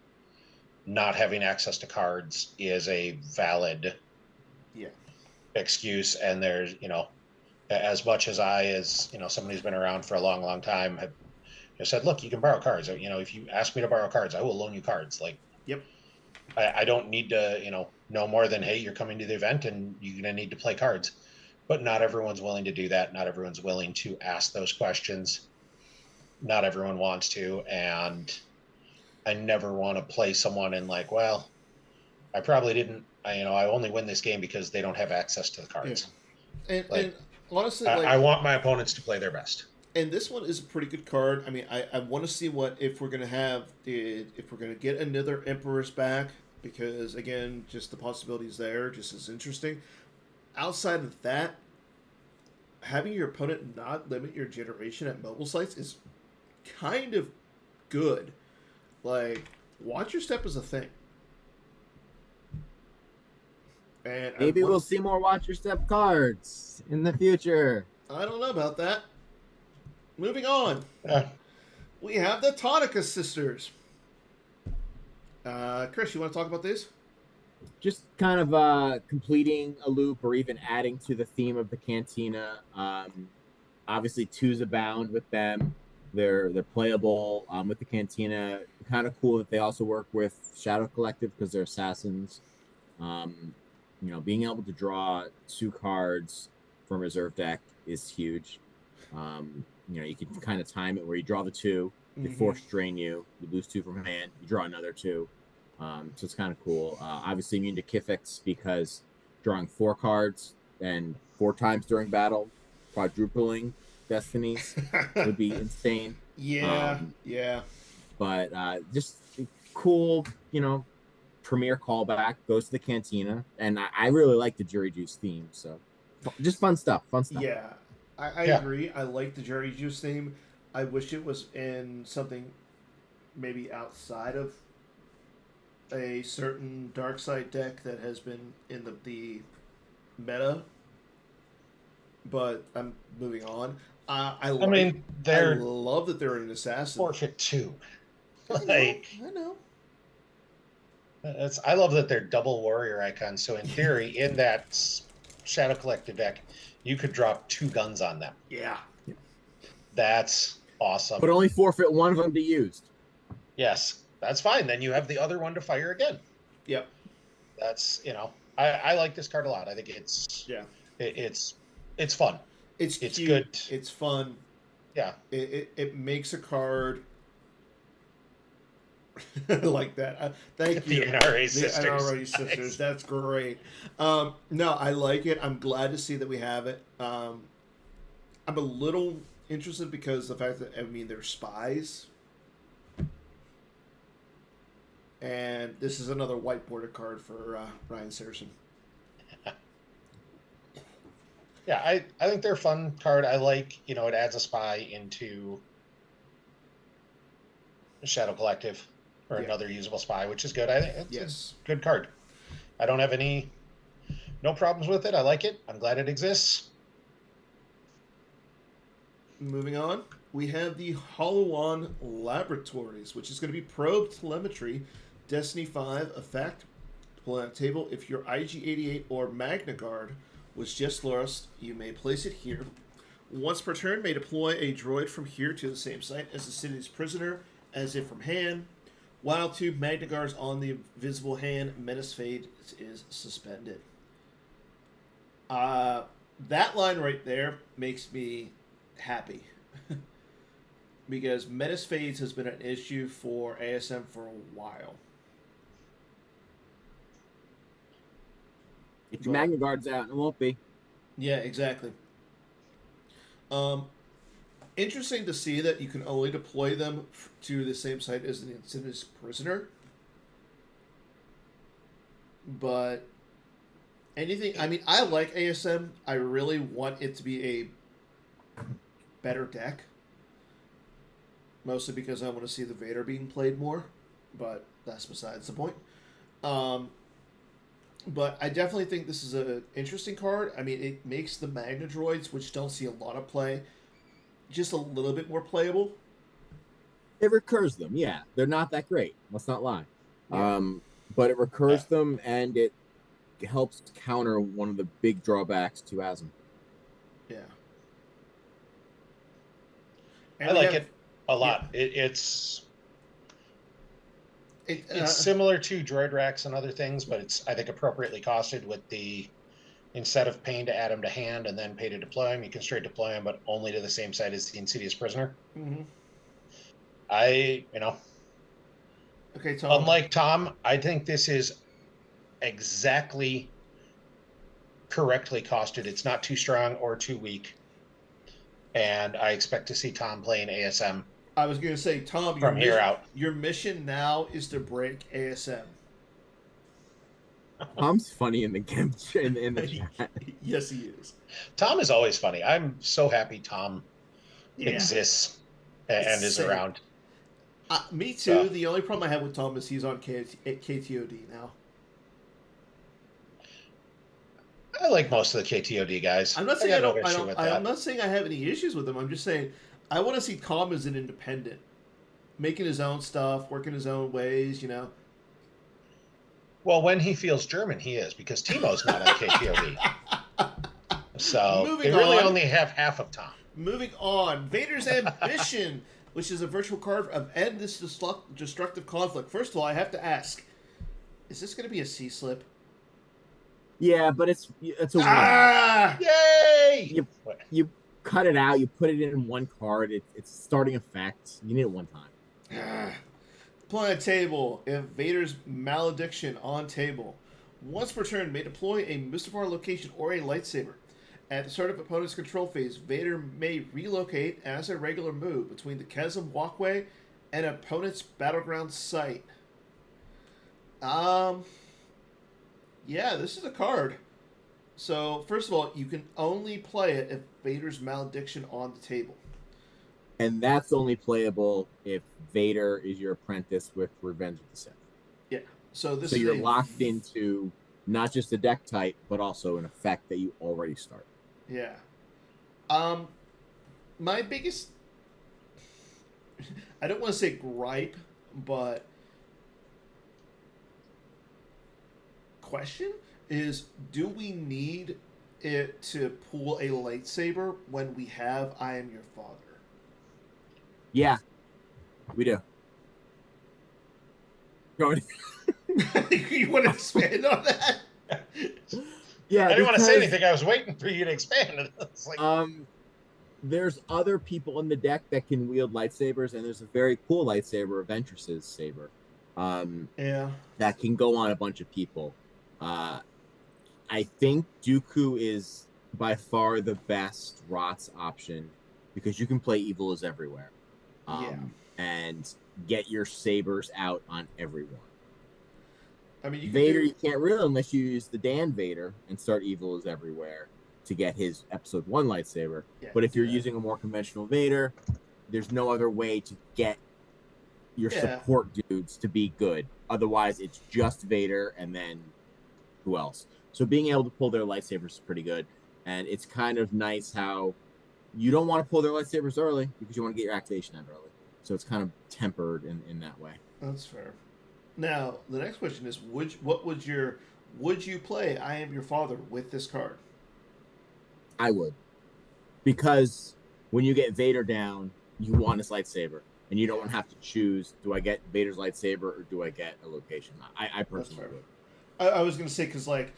not having access to cards is a valid excuse. And there's, as much as somebody who's been around for a long, long time, have said, look, you can borrow cards. If you ask me to borrow cards, I will loan you cards. Like, yep. I don't need to, know more than, hey, you're coming to the event and you're going to need to play cards. But not everyone's willing to do that. Not everyone's willing to ask those questions. Not everyone wants to, and I never want to play someone in like, well, I probably didn't. I only win this game because they don't have access to the cards. Yeah. And honestly, I want my opponents to play their best. And this one is a pretty good card. I mean, I want to see if we're going to get another Emperor's back, because again, just the possibilities there just is interesting. Outside of that, having your opponent not limit your generation at mobile sites is kind of good. Like, watch your step is a thing. And maybe we'll see more watch your step cards in the future. I don't know about that. Moving on. We have the Tonica Sisters. Chris, you want to talk about this? Just kind of completing a loop or even adding to the theme of the Cantina. Obviously, twos abound with them. They're playable with the Cantina. Kind of cool that they also work with Shadow Collective because they're assassins. Being able to draw 2 cards from reserve deck is huge. You can kind of time it where you draw the 2, they force drain you lose 2 from hand, you draw another 2. So it's kind of cool. Obviously immune to Kifix because drawing 4 cards and 4 times during battle, quadrupling destinies would be insane. Yeah. But just cool, premiere callback goes to the Cantina, and I really like the Jury Juice theme. So just fun stuff. Yeah, I agree. I like the Jury Juice theme. I wish it was in something maybe outside of a certain dark side deck that has been in the meta. But I'm moving on. I love that they're an assassin. Forfeit 2. I know. I love that they're double warrior icons. So in theory, in that Shadow Collective deck, you could drop 2 guns on them. Yeah. That's awesome. But only forfeit 1 of them to be used. Yes, that's fine. Then you have the other one to fire again. Yep. That's, I like this card a lot. I think it's it's fun. It's cute. Good. It's fun. Yeah. It makes a card like that. Thank you. The NRA sisters. The NRA sisters. Nice. That's great. No, I like it. I'm glad to see that we have it. I'm a little interested because the fact that, they're spies. And this is another white border card for Ryan Saracen. Yeah, I think they're a fun card. I like, it adds a spy into Shadow Collective or Yeah. another usable spy, which is good. I think it's Yes. a good card. I don't have no problems with it. I like it. I'm glad it exists. Moving on, we have the Hollow Laboratories, which is going to be probe telemetry, Destiny 5 effect. Pull out a table. If your IG-88 or Magna Guard was just lost, you may place it here. Once per turn, may deploy a droid from here to the same site as the city's prisoner, as if from hand. While 2 Magna Guards on the visible hand, Menace Fade is suspended. That line right there makes me happy. Because Menace Fades has been an issue for ASM for a while. Get your Magna Guards out, and it won't be. Yeah, exactly. Interesting to see that you can only deploy them to the same site as the Insidious prisoner. But anything, I mean, I like ASM. I really want it to be a better deck. Mostly because I want to see the Vader being played more. But that's besides the point. But I definitely think this is an interesting card. I mean, it makes the Magna Droids, which don't see a lot of play, just a little bit more playable. It recurs them, yeah. They're not that great. Let's not lie. Yeah. But it recurs them, and it helps counter one of the big drawbacks to ASM. Yeah. I like it a lot. Yeah. It's similar to Droid Racks and other things, but it's, I think, appropriately costed with the, instead of paying to add him to hand and then pay to deploy him, you can straight deploy him, but only to the same site as the Insidious prisoner. Mm-hmm. Okay, Tom. Unlike Tom, I think this is exactly correctly costed. It's not too strong or too weak. And I expect to see Tom playing ASM. I was going to say, Tom, from here out. Your mission now is to break ASM. Tom's funny in the game in the chat. Yes, he is. Tom is always funny. I'm so happy Tom exists and is around. Me too. The only problem I have with Tom is he's on KTOD now. I like most of the KTOD guys. I'm not saying I'm not saying I have any issues with him. I'm just saying I want to see Tom as an independent, making his own stuff, working his own ways. You know. Well, when he feels German, he is, because Timo's not on KTOD. So they really only have half of Tom. Moving on, Vader's Ambition, which is a virtual card of end this destructive conflict. First of all, I have to ask, is this going to be a C-slip? Yeah, but it's a win. Yay! You cut it out, you put it in one card. It's starting effect. You need it one time. Deploy a table. If Vader's Malediction on table. Once per turn, may deploy a Mustafar location or a lightsaber. At the start of opponent's control phase, Vader may relocate as a regular move between the Chasm Walkway and opponent's battleground site. Yeah, this is a card. So, first of all, you can only play it if Vader's Malediction on the table. And that's only playable if Vader is your apprentice with Revenge of the Sith. Yeah. So you're locked into not just a deck type, but also an effect that you already start. Yeah. My biggest, I don't want to say gripe, but question is, do we need it to pull a lightsaber when we have I Am Your Father? Yeah, we do. You want to expand on that? Yeah, I didn't want to say anything. I was waiting for you to expand. There's other people in the deck that can wield lightsabers, and there's a very cool lightsaber, Ventress's saber. That can go on a bunch of people. I think Dooku is by far the best ROTS option because you can play Evil is Everywhere. And get your sabers out on everyone. I mean, Vader, you can't really unless you use the Dan Vader and start Evil is Everywhere to get his Episode 1 lightsaber. But if you're using a more conventional Vader, there's no other way to get your Yeah. support dudes to be good. Otherwise, it's just Vader and then who else? So being able to pull their lightsabers is pretty good, and it's kind of nice how you don't want to pull their lightsabers early because you want to get your activation out early. So it's kind of tempered in that way. That's fair. Now, the next question is: would you play I Am Your Father with this card? I would, because when you get Vader down, you want his lightsaber, and you don't want to have to choose: do I get Vader's lightsaber or do I get a location? I That's personally fair. would. I was gonna say because like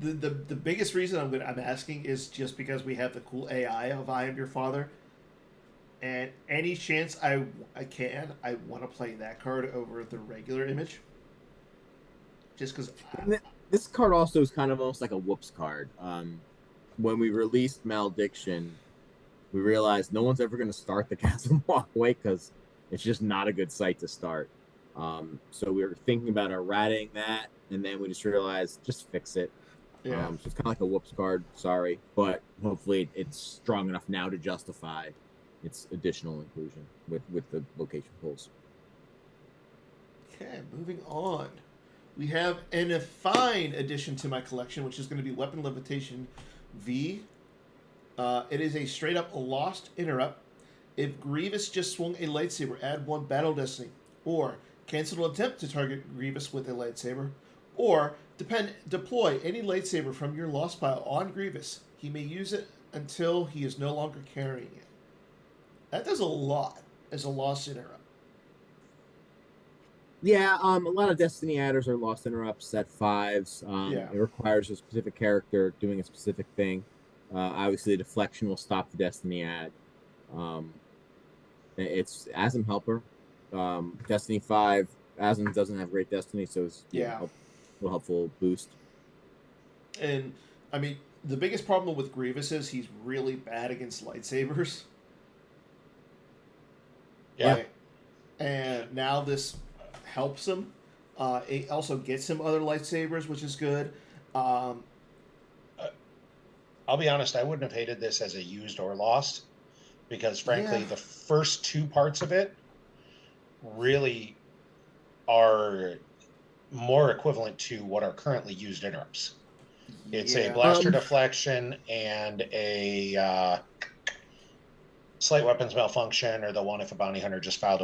the biggest reason I'm asking is just because we have the cool AI of I Am Your Father, and any chance I want to play that card over the regular image, just because. This card also is kind of almost like a whoops card. When we released Malediction, we realized no one's ever going to start the Chasm Walkway because it's just not a good site to start. So we were thinking about errating that, and then we just realized just fix it. Yeah. So it's kind of like a whoops card. Sorry, but hopefully it's strong enough now to justify its additional inclusion with the location pulls. Okay, moving on. We have a fine addition to my collection, which is going to be Weaponlevitation V. It is a straight up lost interrupt. If Grievous just swung a lightsaber, add 1 battle destiny. Or cancel an attempt to target Grievous with a lightsaber. Or deploy any lightsaber from your lost pile on Grievous. He may use it until he is no longer carrying it. That does a lot as a lost interrupt. Yeah, a lot of Destiny adders are lost interrupts at 5s. Yeah. It requires a specific character doing a specific thing. Obviously, the deflection will stop the Destiny ad. Um, it's Asm Helper. Destiny 5, Asm doesn't have great Destiny, so it's Yeah. a helpful boost. And, I mean, the biggest problem with Grievous is he's really bad against lightsabers. Yeah. Like, and now this helps him. It also gets him other lightsabers, which is good. Um, I'll be honest, I wouldn't have hated this as a used or lost because, frankly, Yeah. the first 2 parts of it really are more equivalent to what are currently used interrupts. It's a yeah. blaster deflection and a slight weapons malfunction, or the one if a bounty hunter just fired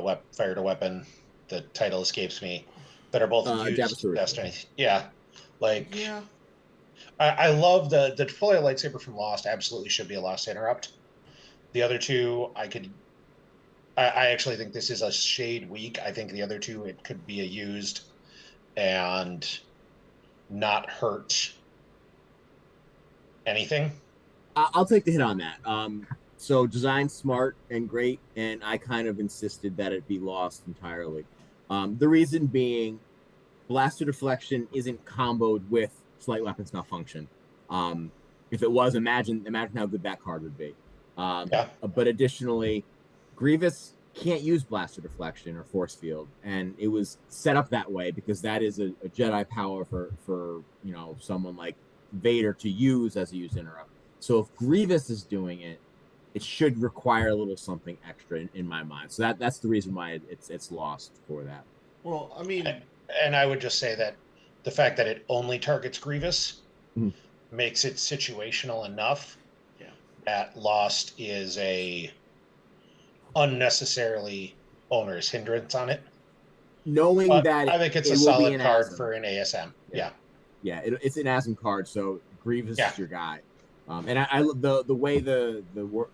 a weapon. The title escapes me. That are both used Destiny. Destiny. Yeah, like Yeah. I love the deploy a lightsaber from Lost. Absolutely should be a Lost interrupt. The other 2, I actually think this is a shade weak. I think the other 2 it could be a used and not hurt anything. I'll take the hit on that. So design smart and great, and I kind of insisted that it be lost entirely. The reason being, blaster deflection isn't comboed with slight weapons malfunction. If it was, imagine how good that card would be. Yeah. But additionally, Grievous can't use blaster deflection or force field, and it was set up that way because that is a Jedi power for someone like Vader to use as a used interrupt. So if Grievous is doing it, it should require a little something extra in my mind. So that's the reason why it's lost for that. Well, I mean, And I would just say that the fact that it only targets Grievous Mhm. makes it situational enough yeah. that Lost is a unnecessarily onerous hindrance on it. Knowing But that I think it's a will be solid an card ASM. for an ASM. Yeah. It's an ASM card, so Grievous Yeah. is your guy. And I the way the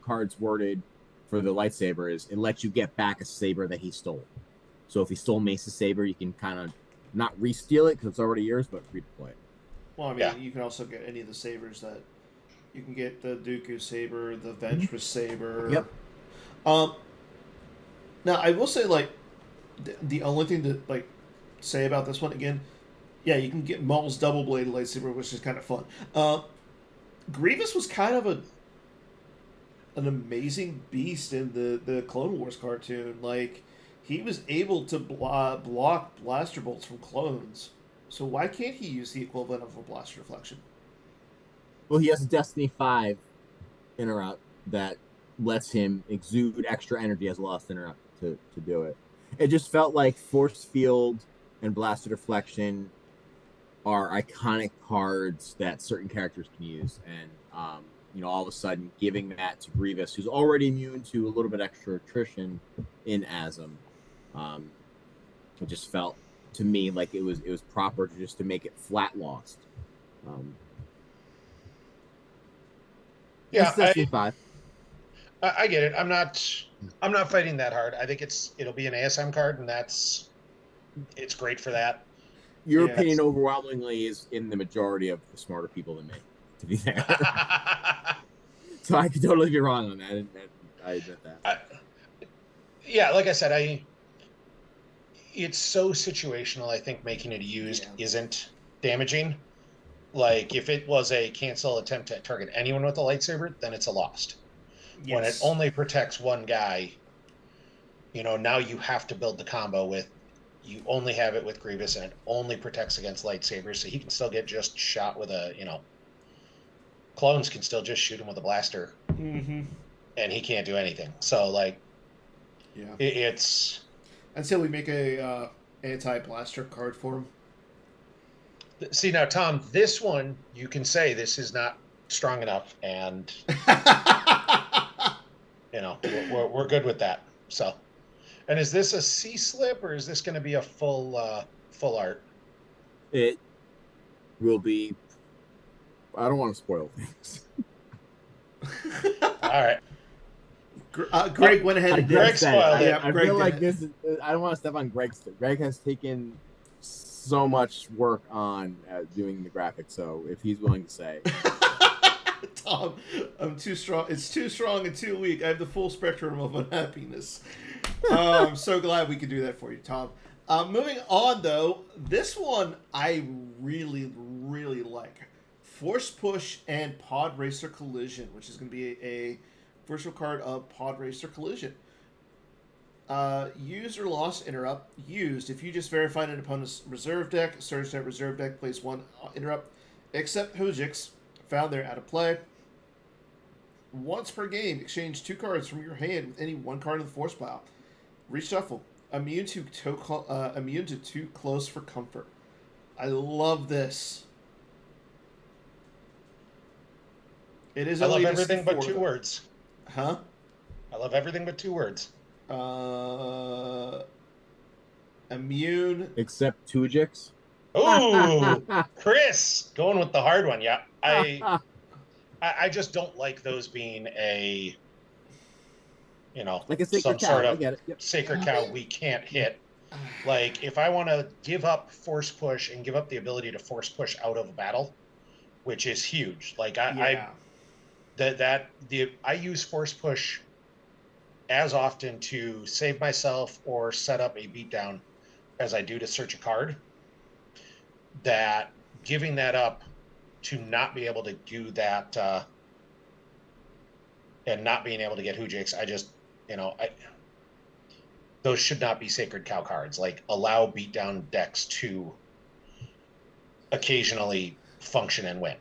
card's worded for the lightsaber is it lets you get back a saber that he stole. So if he stole Mace's saber, you can kind of not re-steal it because it's already yours, but redeploy it. Well, I mean, Yeah. you can also get any of the sabers that you can get the Dooku saber, the Ventress saber. Yep. Now I will say, like, the only thing to like say about this one again, yeah, you can get Maul's double bladed lightsaber, which is kind of fun. Grievous was kind of an amazing beast in the Clone Wars cartoon. Like, he was able to block blaster bolts from clones. So why can't he use the equivalent of a blaster deflection? Well, he has a Destiny 5 interrupt that lets him exude extra energy as a lost interrupt to do it. It just felt like Force Field and Blaster Deflection are iconic cards that certain characters can use, and all of a sudden giving that to Grievous, who's already immune to a little bit extra attrition in Asm, it just felt to me like it was proper to make it flat lost. Yeah, Destiny 5. I get it. I'm not fighting that hard. I think it'll be an ASM card, and it's great for that. Your Yeah. opinion overwhelmingly is in the majority of the smarter people than me, to be fair. So I could totally be wrong on that. And I admit that. Yeah, like I said, it's so situational. I think making it used isn't damaging. Like if it was a cancel attempt to target anyone with a lightsaber, then it's a lost. Yes. When it only protects one guy, now you have to build the combo with. You only have it with Grievous, and it only protects against lightsabers, so he can still get just shot with clones can still just shoot him with a blaster, and he can't do anything. So, it's until we make a anti-blaster card for him. See now, Tom, this one you can say this is not strong enough, and we're good with that. So. And is this a C slip or is this going to be a full art? It will be. I don't want to spoil things. All right. Greg went ahead and Greg spoiled it. I feel like this is. I don't want to step on Greg's. Greg has taken so much work on doing the graphics, so if he's willing to say. Tom, I'm too strong. It's too strong and too weak. I have the full spectrum of unhappiness. I'm so glad we could do that for you, Tom. Moving on, though, this one I really, really like. Force Push and Pod Racer Collision, which is going to be a virtual card of Pod Racer Collision. Used or lost interrupt. Used. If you just verified an opponent's reserve deck, search that reserve deck, place one interrupt, except Hujix, found there out of play. Once per game, exchange 2 cards from your hand with any 1 card in the force pile. Reshuffle. Immune to too close for comfort. I love this. It is. I love everything but 2 words. Huh? I love everything but 2 words. Immune. Except Tujix. Ooh, Chris, going with the hard one. Yeah, I just don't like those being like a sacred some cow. sort of I get it. Yep. sacred cow we can't hit. Like if I want to give up force push and give up the ability to force push out of a battle, which is huge. Like I use force push as often to save myself or set up a beatdown as I do to search a card. That giving that up to not be able to do that and not being able to get Hujix, those should not be sacred cow cards. Like allow beatdown decks to occasionally function and win.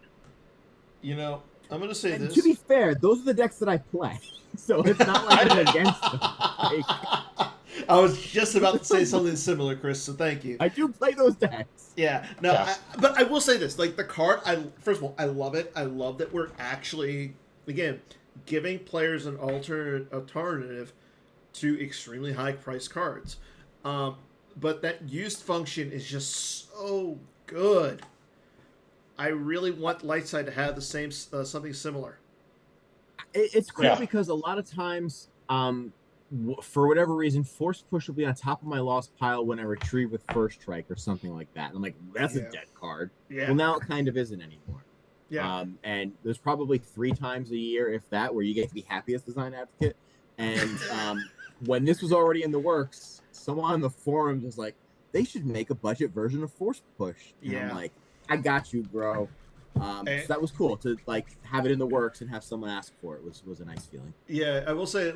I'm going to say this. To be fair, those are the decks that I play. So it's not like I'm against them. I was just about to say something similar, Chris, so thank you. I do play those decks. Yeah. No, yeah. But I will say this. Like, the card, first of all, I love it. I love that we're actually, again, giving players an alternative to extremely high-priced cards. But that used function is just so good. I really want Lightside to have the same something similar. It's cool because a lot of times, for whatever reason, Force Push will be on top of my lost pile when I retrieve with First Strike or something like that. And I'm like, that's a dead card. Yeah. Well, now it kind of isn't anymore. Yeah. And there's probably 3 times a year, if that, where you get to be happy as design advocate. And when this was already in the works, someone on the forums was like, they should make a budget version of Force Push. And I'm like, I got you, bro. So that was cool to have it in the works and have someone ask for it was a nice feeling. Yeah, I will say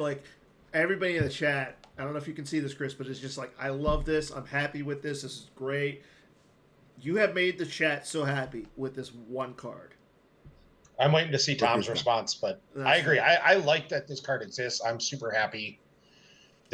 everybody in the chat, I don't know if you can see this, Chris, but it's just I love this. I'm happy with this. This is great. You have made the chat so happy with this one card. I'm waiting to see Tom's response, but I agree. I like that this card exists. I'm super happy.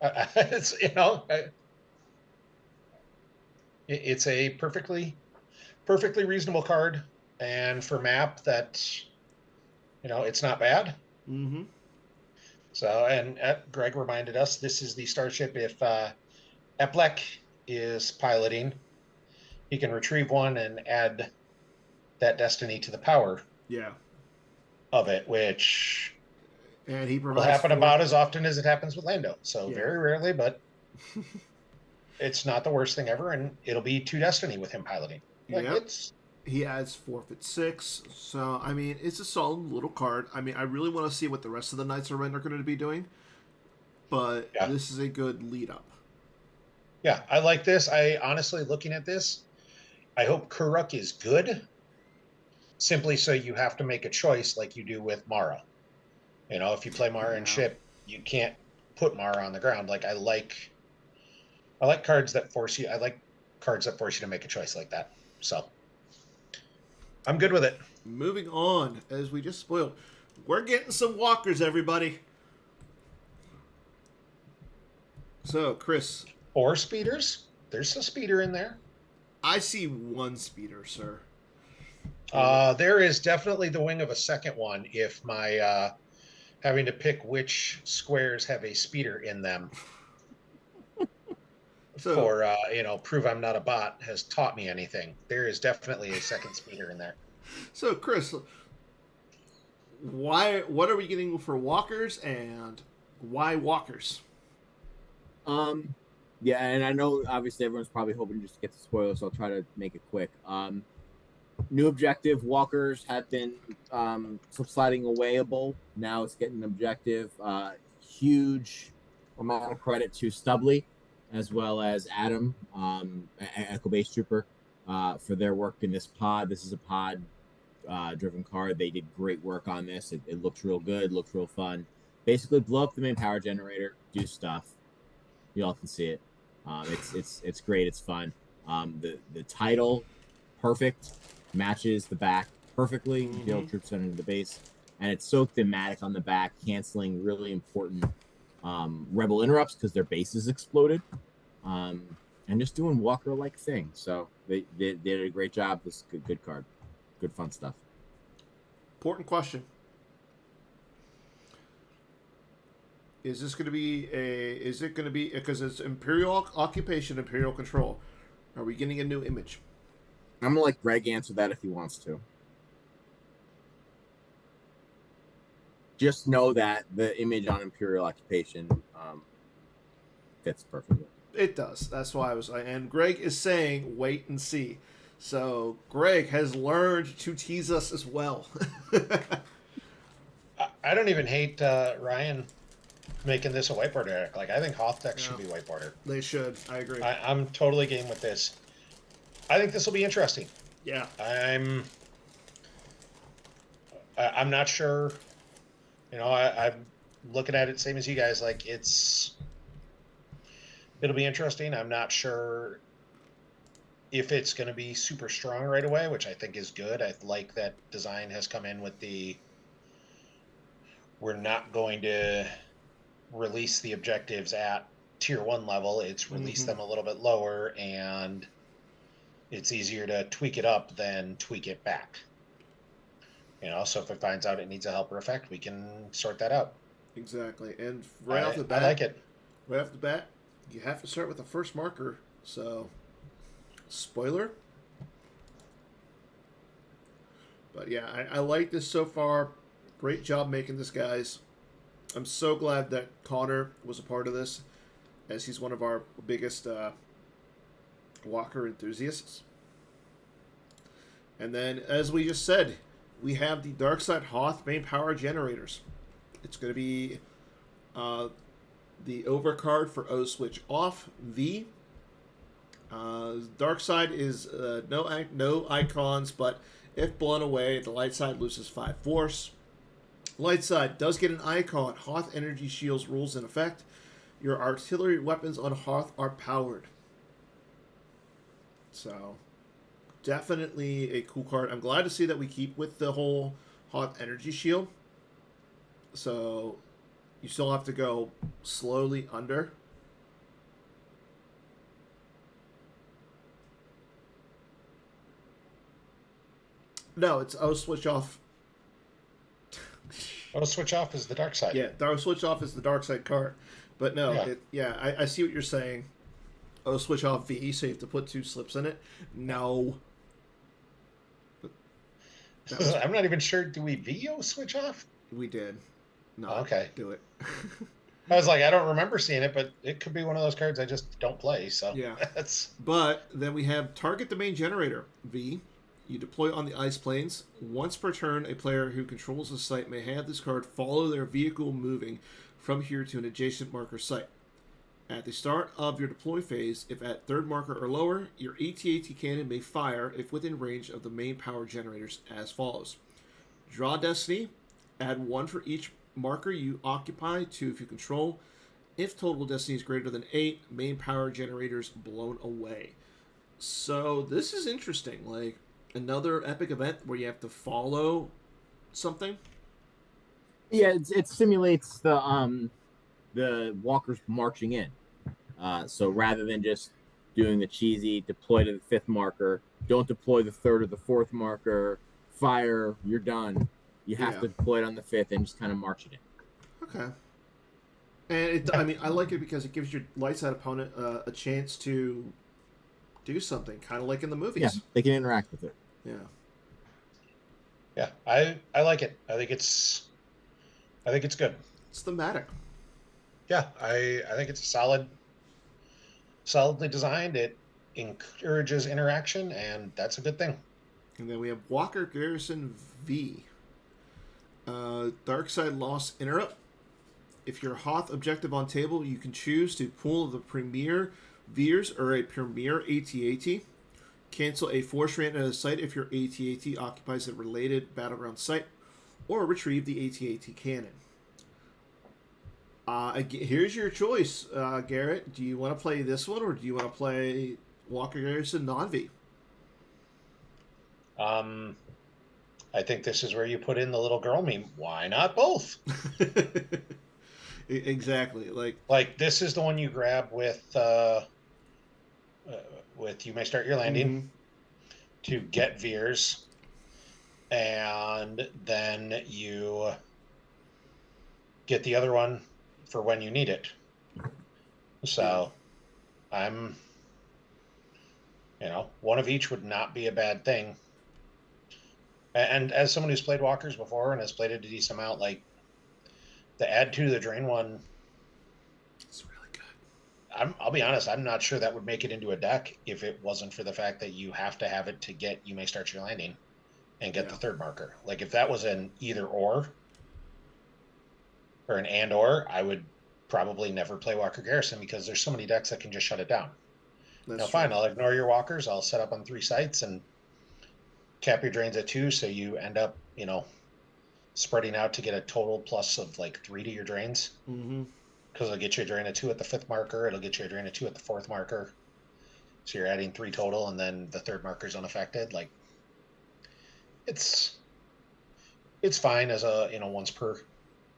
It's, it's a perfectly reasonable card, and for map that it's not bad. Mm-hmm. So, and Greg reminded us this is the starship. If Eplek is piloting, he can retrieve one and add that destiny to the power Yeah. of it, which And he will provides happen four. about as often as it happens with Lando. So Yeah. very rarely, but it's not the worst thing ever, and it'll be 2 destiny with him piloting. Like Yep. it's He adds forfeit 6. So, I mean, it's a solid little card. I mean, I really want to see what the rest of the Knights of Ren are going to be doing. But yeah, this is a good lead up. yeah. I like this. I honestly, looking at this, I hope Kuruk is good. Simply so you have to make a choice like you do with Mara. If you play Mara and Yeah. ship, you can't put Mara on the ground. Like I like cards that force you. I like cards that force you to make a choice like that. So I'm good with it. Moving on, as we just spoiled, we're getting some walkers, everybody. So, Chris, Or speeders. There's a speeder in there. I see one speeder, sir. There is definitely the wing of a second one if my having to pick which squares have a speeder in them So, for prove I'm not a bot has taught me anything. There is definitely a second speeder in there. so Chris, what are we getting for walkers, and why walkers? Yeah, and I know obviously everyone's probably hoping just to get the spoilers, so I'll try to make it quick. New objective, walkers have been subsiding awayable. Now it's getting an objective. Huge amount of credit to Stubley as well as Adam, Echo Base Trooper, for their work in this pod. This is a pod driven card. They did great work on this. It looks real good, looks real fun. Basically, blow up the main power generator, do stuff. You all can see it. It's great. It's fun. The title, perfect, matches the back perfectly. Mhm. Imperial troops under the base, and it's so thematic on the back, canceling really important rebel interrupts because their bases exploded, and just doing Walker-like things. So they did a great job. This is a good card, good fun stuff. Important question. Is this going to be a? Is it going to be because it's Imperial occupation, Imperial control? Are we getting a new image? I'm gonna let Greg answer that if he wants to. Just know that the image on Imperial occupation fits perfectly. It does. That's why I was. And Greg is saying, wait and see. So Greg has learned to tease us as well. I don't even hate Ryan making this a whiteboard deck. Like I think Hoth decks should be whiteboarded. They should. I agree. I'm totally game with this. I think this will be interesting. Yeah. I'm not sure. I'm looking at it same as you guys. Like it'll be interesting. I'm not sure if it's going to be super strong right away, which I think is good. I like that design has come in with we're not going to release the objectives at tier 1 level. It's release them a little bit lower, and it's easier to tweak it up than tweak it back. So if it finds out it needs a helper effect, we can sort that out. Exactly. And right off the bat, I like it. Right off the bat, you have to start with the first marker. So, spoiler. But yeah, I like this so far. Great job making this, guys. I'm so glad that Connor was a part of this, as he's one of our biggest Walker enthusiasts. And then, as we just said, we have the Darkside Hoth main power generators. It's going to be the overcard for O switch off V. Darkside is no icons, but if blown away, the light side loses 5 force. Light side does get an icon. Hoth energy shields rules in effect. Your artillery weapons on Hoth are powered. So, definitely a cool card. I'm glad to see that we keep with the whole Hoth energy shield. So, you still have to go slowly under No, it's switch off. Oh, switch off is the dark side. Yeah, switch off is the dark side card. But no, Yeah. I see what you're saying. Switch off V, so you have to put 2 slips in it. No. I'm not even sure. Do we VO switch off? We did. No. Okay. Do it. I was like, I don't remember seeing it, but it could be one of those cards I just don't play. So yeah. That's... But then we have target the main generator, V. You deploy on the ice planes. Once per turn, a player who controls the site may have this card follow their vehicle moving from here to an adjacent marker site. At the start of your deploy phase, if at 3rd marker or lower, your AT-AT cannon may fire if within range of the main power generators as follows. Draw Destiny. Add 1 for each marker you occupy, 2 if you control. If total Destiny is greater than 8, main power generators blown away. So this is interesting. Like, another epic event where you have to follow something. Yeah, it simulates the walkers marching in. So rather than just doing the cheesy deploy to the 5th marker, don't deploy the 3rd or the 4th marker, fire, you're done. You have to deploy it on the 5th and just kind of march it in. Okay. And I mean, I like it because it gives your light side opponent a chance to do something, kind of like in the movies. Yeah, they can interact with it. Yeah. Yeah, I like it. I think it's good. It's thematic. Yeah, I think it's solidly designed. It encourages interaction, and that's a good thing. And then we have Walker Garrison V. Dark Side Loss Interrupt. If your Hoth objective on table, you can choose to pull the Premier Veers or a Premier AT-AT. Cancel a force rant at a site if your AT-AT occupies a related battleground site, or retrieve the AT-AT cannon. Here's your choice, Garrett. Do you want to play this one, or do you want to play Walker Garrison non-V? I think this is where you put in the little girl meme. Why not both? Exactly. Like this is the one you grab with you may start your landing to get Veers, and then you get the other one for when you need it. So I'm, one of each would not be a bad thing. And as someone who's played walkers before and has played it a decent amount, like the add 2 to the drain one, it's really good. I'll be honest, I'm not sure that would make it into a deck if it wasn't for the fact that you have to have it to get you may start your landing and get the 3rd marker. Like if that was an either or an and or, I would probably never play Walker Garrison because there's so many decks that can just shut it down. Fine, I'll ignore your walkers. I'll set up on 3 sites and cap your drains at 2, so you end up, spreading out to get a total plus of like 3 to your drains. Because it'll get you a drain at 2 at the 5th marker. It'll get you a drain at 2 at the 4th marker. So you're adding 3 total, and then the 3rd marker is unaffected. Like, it's fine as a once per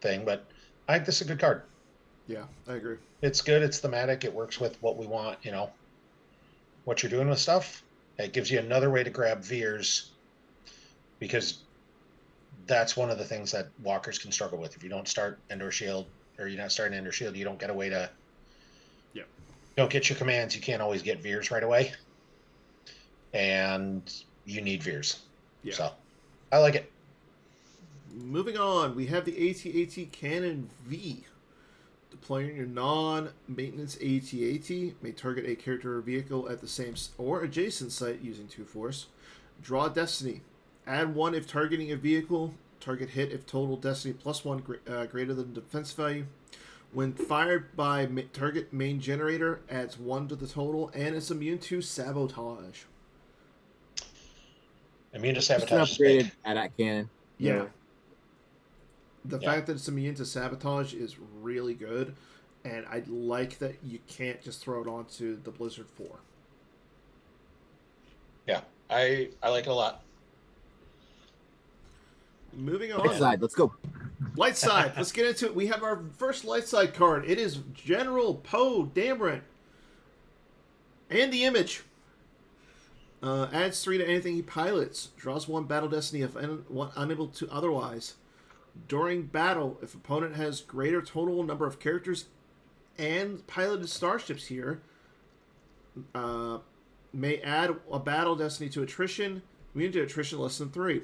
thing, but I think this is a good card. Yeah, I agree. It's good. It's thematic. It works with what we want. What you're doing with stuff. It gives you another way to grab Veers, because that's one of the things that walkers can struggle with. If you don't start Endor Shield, or you're not starting Endor Shield, you don't get a way to. Yeah. Don't get your commands. You can't always get Veers right away, and you need Veers. Yeah. So, I like it. Moving on, we have the AT-AT Cannon V. Deploying your non-maintenance AT-AT may target a character or vehicle at the same or adjacent site using 2 force. Draw Destiny. Add 1 if targeting a vehicle. Target hit if total Destiny plus 1 greater than defense value. When fired by target main generator, adds 1 to the total, and is immune to sabotage. Immune to sabotage. Just upgraded at cannon. Yeah. The fact that it's immune to sabotage is really good, and I like that you can't just throw it onto the Blizzard 4. Yeah, I like it a lot. Moving on. Light side, let's go. Light side, let's get into it. We have our first light side card. It is General Poe Dameron. And the image. Adds 3 to anything he pilots. Draws 1 battle destiny if unable to otherwise. During battle, if opponent has greater total number of characters and piloted starships here, may add a battle destiny to attrition. Immune to attrition less than 3.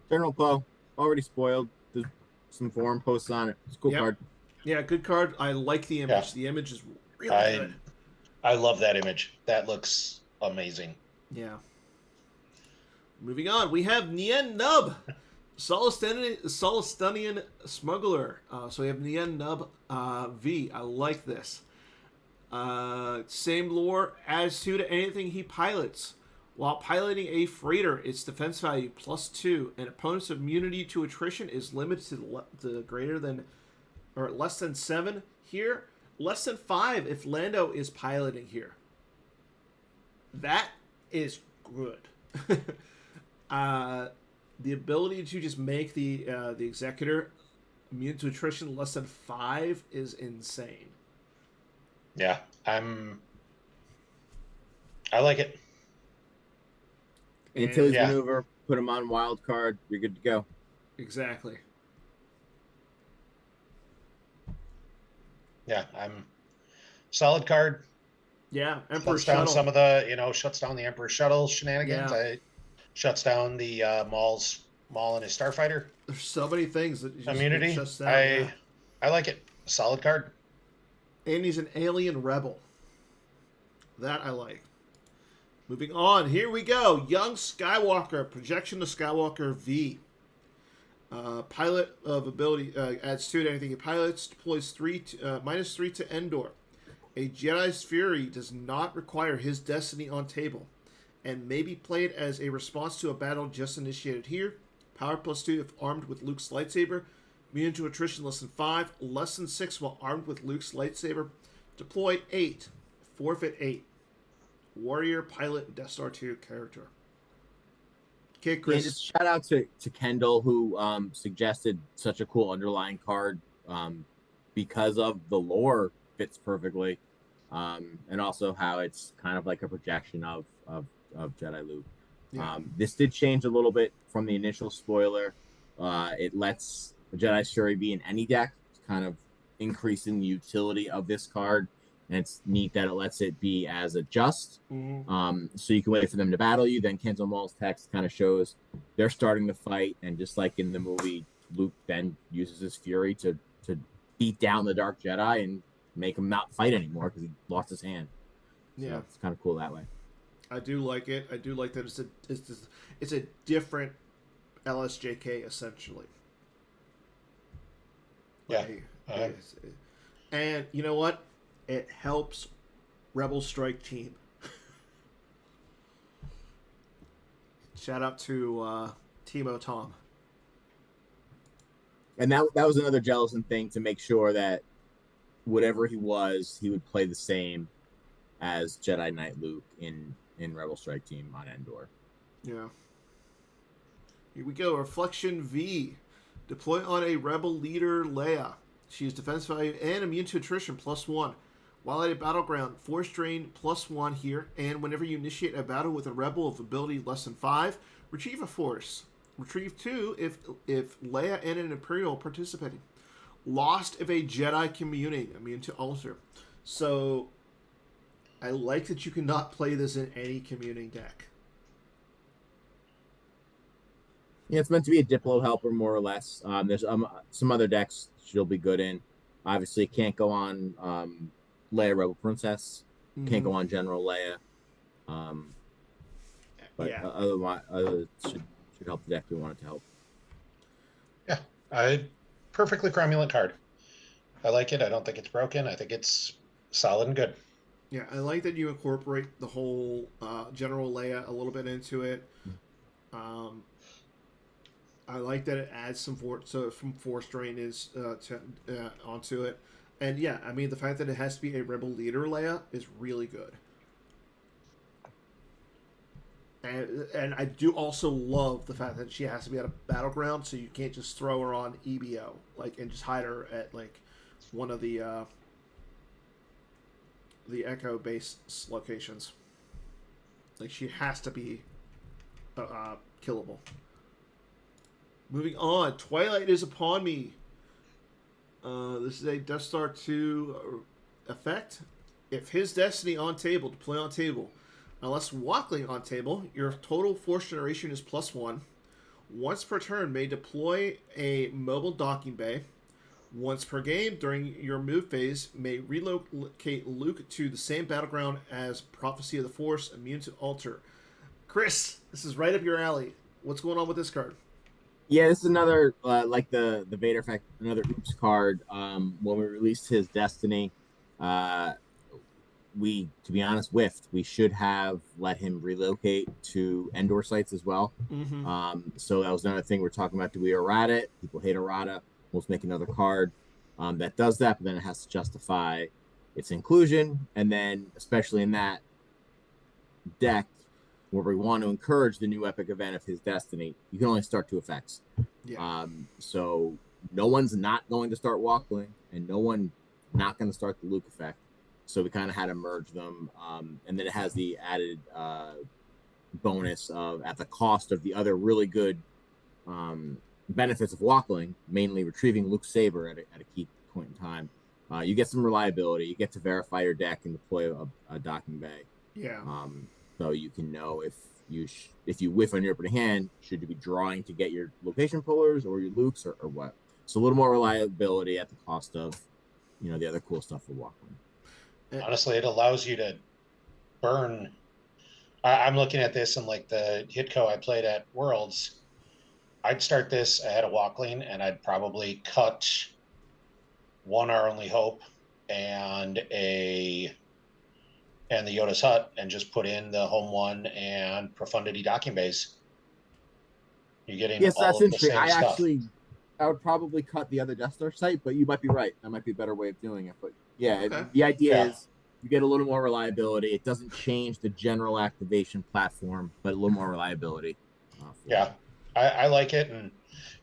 General Poe, already spoiled. There's some forum posts on it. It's a cool card. Yeah, good card. I like the image. Yeah. The image is really good. I love that image. That looks amazing. Yeah. Moving on, we have Nien Nub, Solistanian Smuggler. So we have Nien Nub V. I like this. Same lore, adds 2 to anything he pilots. While piloting a freighter, its defense value +2, and opponent's immunity to attrition is limited to greater than or less than 7 here. Less than 5 if Lando is piloting here. That is good. The ability to just make the Executor immune to attrition less than 5 is insane. Yeah, I like it. Until his maneuver, put him on wild card, you're good to go. Exactly. Yeah, I'm solid card. Yeah, Emperor Shuts down Shuttle. some of the, shuts down the Emperor Shuttle shenanigans. Yeah. Shuts down the Maul and his Starfighter There's so many things that just immunity. shuts down. I like it. Solid card. And he's an alien rebel. That I like. Moving on, here we go. Young Skywalker, Projection to Skywalker V. Pilot of ability adds 2 to anything he pilots. Deploys -3 to Endor. A Jedi's Fury does not require his destiny on table, and may be played as a response to a battle just initiated here. Power +2 if armed with Luke's lightsaber. Immune to attrition less than 5. Less than 6 while armed with Luke's lightsaber. Deploy 8. Forfeit 8. Warrior, pilot, Death Star 2 character. Okay, Chris. Yeah, just shout out to Kendall, who suggested such a cool underlying card because of the lore fits perfectly, and also how it's kind of like a projection of Jedi Luke. Yeah. This did change a little bit from the initial spoiler. It lets Jedi's Fury be in any deck, kind of increasing the utility of this card. And it's neat that it lets it be as a just. Mm-hmm. So you can wait for them to battle you. Then Kenzo Maul's text kind of shows they're starting the fight. And just like in the movie, Luke then uses his fury to beat down the Dark Jedi and make him not fight anymore because he lost his hand. So Yeah. it's kind of cool that way. I do like it. I do like that it's a different LSJK essentially. Yeah. And you know what? It helps Rebel Strike Team. Shout out to Timo Tom. And that was another Jellison thing to make sure that whatever he was, he would play the same as Jedi Knight Luke in Rebel Strike Team on Endor. Yeah. Here we go. Reflection V. Deploy on a Rebel leader Leia. She is defense value and immune to attrition +1. While at a battleground, force drain +1 here, and whenever you initiate a battle with a rebel of ability less than 5, retrieve a force. Retrieve 2 if Leia and an Imperial participating. Lost if a Jedi communing, immune to alter. So, I like that you cannot play this in any communing deck. Yeah, it's meant to be a Diplo helper, more or less. There's some other decks she'll be good in. Obviously, it can't go on Leia Rebel Princess. Can't go on General Leia. But Yeah. Otherwise, should help the deck we want it to help. Yeah, perfectly cromulent card. I like it. I don't think it's broken. I think it's solid and good. Yeah, I like that you incorporate the whole General Leia a little bit into it. I like that it adds some force drain is onto it, and yeah, I mean the fact that it has to be a Rebel leader Leia is really good. And I do also love the fact that she has to be at a battleground, so you can't just throw her on EBO and just hide her at one of the the Echo base locations. Like, she has to be killable. Moving on, Twilight is upon me. This is a Death Star 2 effect. If his destiny on table, deploy on table. Unless Walkling on table, your total force generation is +1. Once per turn, may deploy a mobile docking bay. Once per game, during your move phase, may relocate Luke to the same battleground as Prophecy of the Force, immune to alter. Chris, this is right up your alley. What's going on with this card? Yeah, this is another like the Vader effect, another oops card. When we released his destiny, we, to be honest, whiffed. We should have let him relocate to Endor sites as well. Mm-hmm. So that was another thing we're talking about. Do we errata it? People hate errata. Let's make another card that does that, but then it has to justify its inclusion. And then, especially in that deck, where we want to encourage the new epic event of his destiny, you can only start 2 effects. Yeah. So no one's not going to start Walkling, and no one not going to start the Luke effect. So we kind of had to merge them. And then it has the added bonus of, at the cost of the other really good benefits of Walkling, mainly retrieving Luke's saber at a key point in time. You get some reliability. You get to verify your deck and deploy a docking bay. Yeah. So you can know if you whiff on your opening hand, should you be drawing to get your location pullers or your Lukes or what. So a little more reliability at the cost of, the other cool stuff for Walkling. Honestly, it allows you to burn. I'm looking at this, and like the Hitco I played at Worlds, I'd start this ahead of Walkling, and I'd probably cut one Our Only Hope and the Yoda's Hut, and just put in the home one and Profundity docking base. You're getting yes, all that's of the interesting. same stuff. I would probably cut the other Death Star site, but you might be right. That might be a better way of doing it. But yeah, Okay. the idea is you get a little more reliability. It doesn't change the general activation platform, but a little more reliability. I like it, and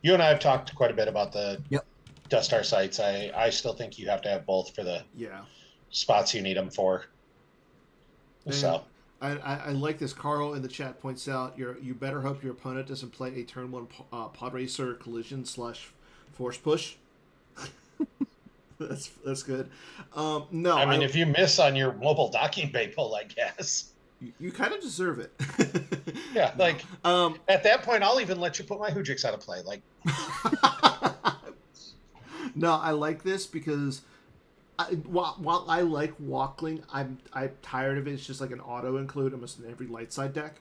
you and I have talked quite a bit about the Death Star sites. I still think you have to have both for the spots you need them for. And so I like this. Carl in the chat points out you better hope your opponent doesn't play a turn 1 pod racer collision / force push. That's good. No, I mean, if you miss on your mobile docking bay pull, I guess you kind of deserve it. Yeah, like at that point, I'll even let you put my Hujix out of play. Like, no, I like this because while I like Walkling, I'm tired of it. It's just like an auto include almost in every light side deck.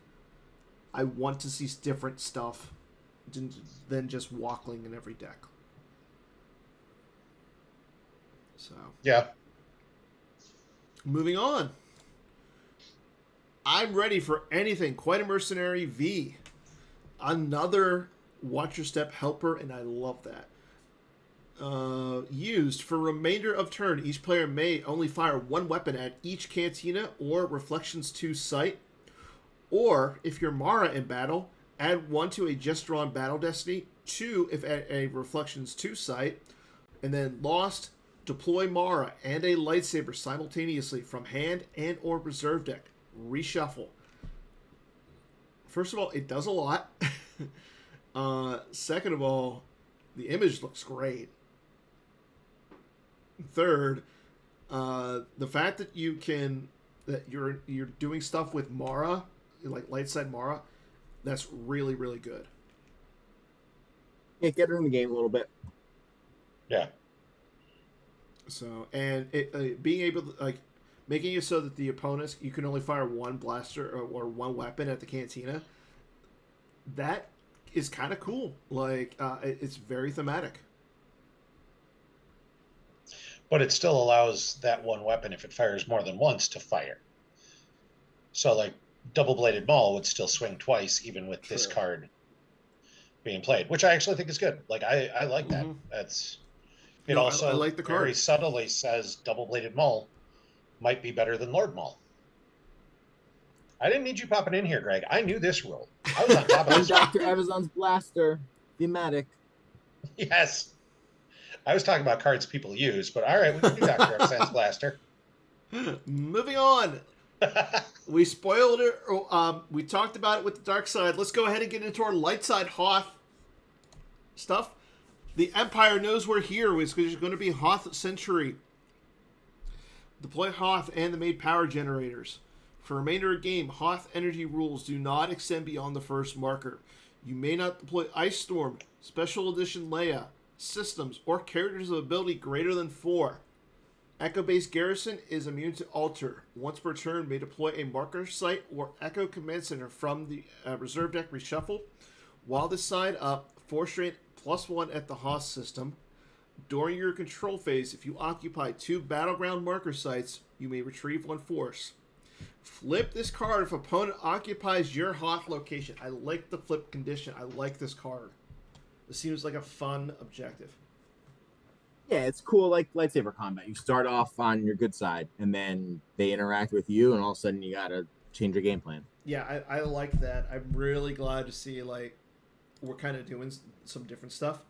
I want to see different stuff than just Walkling in every deck. So yeah. Moving on. I'm ready for anything. Quite a Mercenary V. Another Watch Your Step helper, and I love that. Used for remainder of turn, each player may only fire 1 weapon at each Cantina or Reflections 2 site. Or, if you're Mara in battle, add 1 to a just drawn battle destiny, 2 if at a Reflections 2 site, and then lost, deploy Mara and a lightsaber simultaneously from hand and or reserve deck. Reshuffle. First of all, it does a lot. Second of all, the image looks great. Third, the fact that you're doing stuff with Mara, like light side Mara, that's really, really good. Yeah, get her in the game a little bit. Yeah. So, and it being able to making it so that the opponents, you can only fire 1 blaster or 1 weapon at the Cantina. That is kind of cool. Like, it's very thematic. But it still allows that 1 weapon, if it fires more than once, to fire. So, like, double-bladed Maul would still swing twice, even with this card being played, which I actually think is good. Like, I like that. That's it. Also, I like the card. Very subtly says double-bladed Maul might be better than Lord Maul. I didn't need you popping in here, Greg. I knew this rule. I was on top of this. Dr. Evazon's blaster, thematic. Yes. I was talking about cards people use, but all right, we can do Dr. Evazon's blaster. Moving on. We spoiled it. We talked about it with the dark side. Let's go ahead and get into our light side Hoth stuff. The Empire knows we're here. It's going to be Hoth Century. Deploy Hoth and the main power generators. For remainder of game, Hoth energy rules do not extend beyond the first marker. You may not deploy Ice Storm, Special Edition Leia, systems, or characters of ability greater than 4. Echo-based Garrison is immune to Alter. Once per turn, may deploy a marker site or Echo Command Center from the reserve deck reshuffle. While this side up, Force Strength +1 at the Hoth system. During your control phase, if you occupy 2 battleground marker sites, you may retrieve 1 force. Flip this card if opponent occupies your Hoth location. I like the flip condition. I like this card. This seems like a fun objective. Yeah, it's cool like lightsaber combat. You start off on your good side, and then they interact with you, and all of a sudden you gotta change your game plan. Yeah, I like that. I'm really glad to see, like, we're kind of doing some different stuff.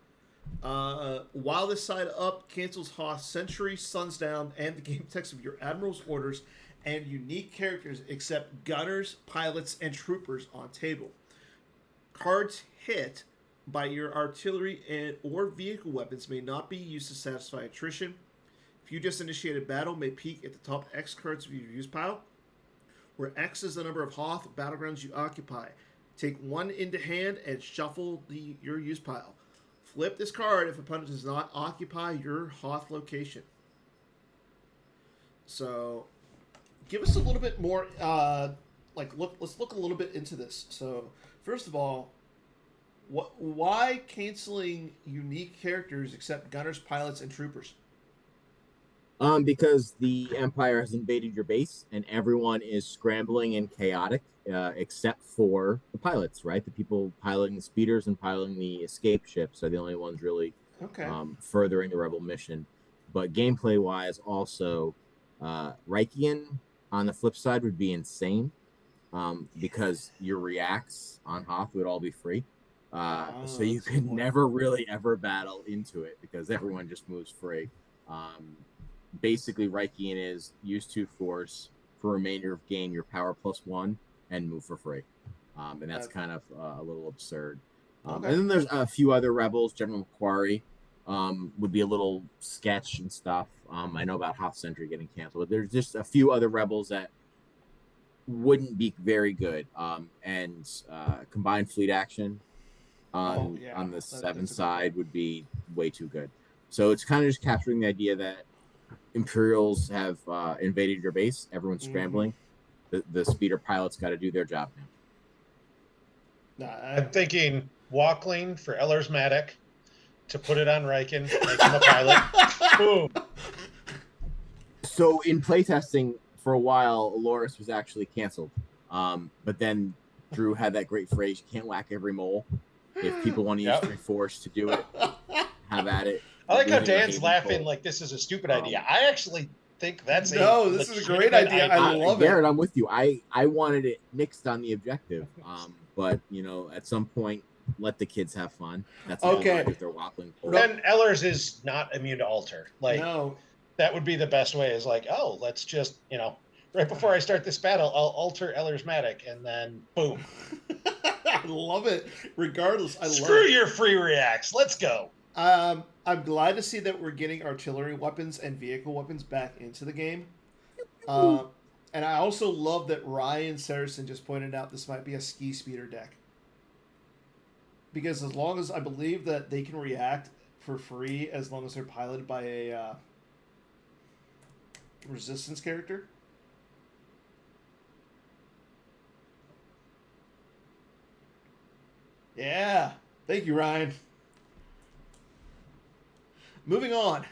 While this side up, cancels Hoth Century, Suns Down, and the game text of your Admiral's orders and unique characters except gunners, pilots, and troopers on table. Cards hit by your artillery and or vehicle weapons may not be used to satisfy attrition. If you just initiated battle, may peak at the top X cards of your use pile, where X is the number of Hoth battlegrounds you occupy. Take 1 into hand and shuffle your use pile. Flip this card if opponent does not occupy your Hoth location. So, give us a little bit more. Let's look a little bit into this. So, first of all, why canceling unique characters except gunners, pilots, and troopers? Because the Empire has invaded your base, and everyone is scrambling and chaotic, except for the pilots, right? The people piloting the speeders and piloting the escape ships are the only ones really furthering the rebel mission. But gameplay-wise, also, Reichian on the flip side would be insane, because your reacts on Hoth would all be free. So you could never really ever battle into it because everyone just moves free. Basically, Reichian is use 2 force for remainder of game, your power +1, and move for free. And that's kind of a little absurd. And then there's a few other rebels. General Macquarie would be a little sketch and stuff. I know about Hoth Century getting canceled, but there's just a few other rebels that wouldn't be very good. And combined fleet action on the 7 side would be way too good. So it's kind of just capturing the idea that Imperials have invaded your base. Everyone's scrambling. The speeder pilots got to do their job now. I'm thinking Walkling for Ellersmatic to put it on Riken, make him a pilot. Boom. So in playtesting, for a while, Loris was actually canceled. But then Drew had that great phrase, you can't whack every mole. If people want to use 3 force to do it, have at it. I like how Dan's laughing like this is a stupid idea. I actually think that's this is a great idea. I love it. Garrett, I'm with you. I wanted it nixed on the objective. But, at some point, let the kids have fun. That's okay. If they're waffling. Then Ellers is not immune to alter. That would be the best way is let's just, right before I start this battle, I'll alter Ellersmatic and then boom. I love it. Regardless, Screw your free reacts. Let's go. I'm glad to see that we're getting artillery weapons and vehicle weapons back into the game. And I also love that Ryan Saracen just pointed out this might be a ski speeder deck. Because as long as I believe that they can react for free as long as they're piloted by a resistance character. Yeah. Thank you, Ryan. Moving on.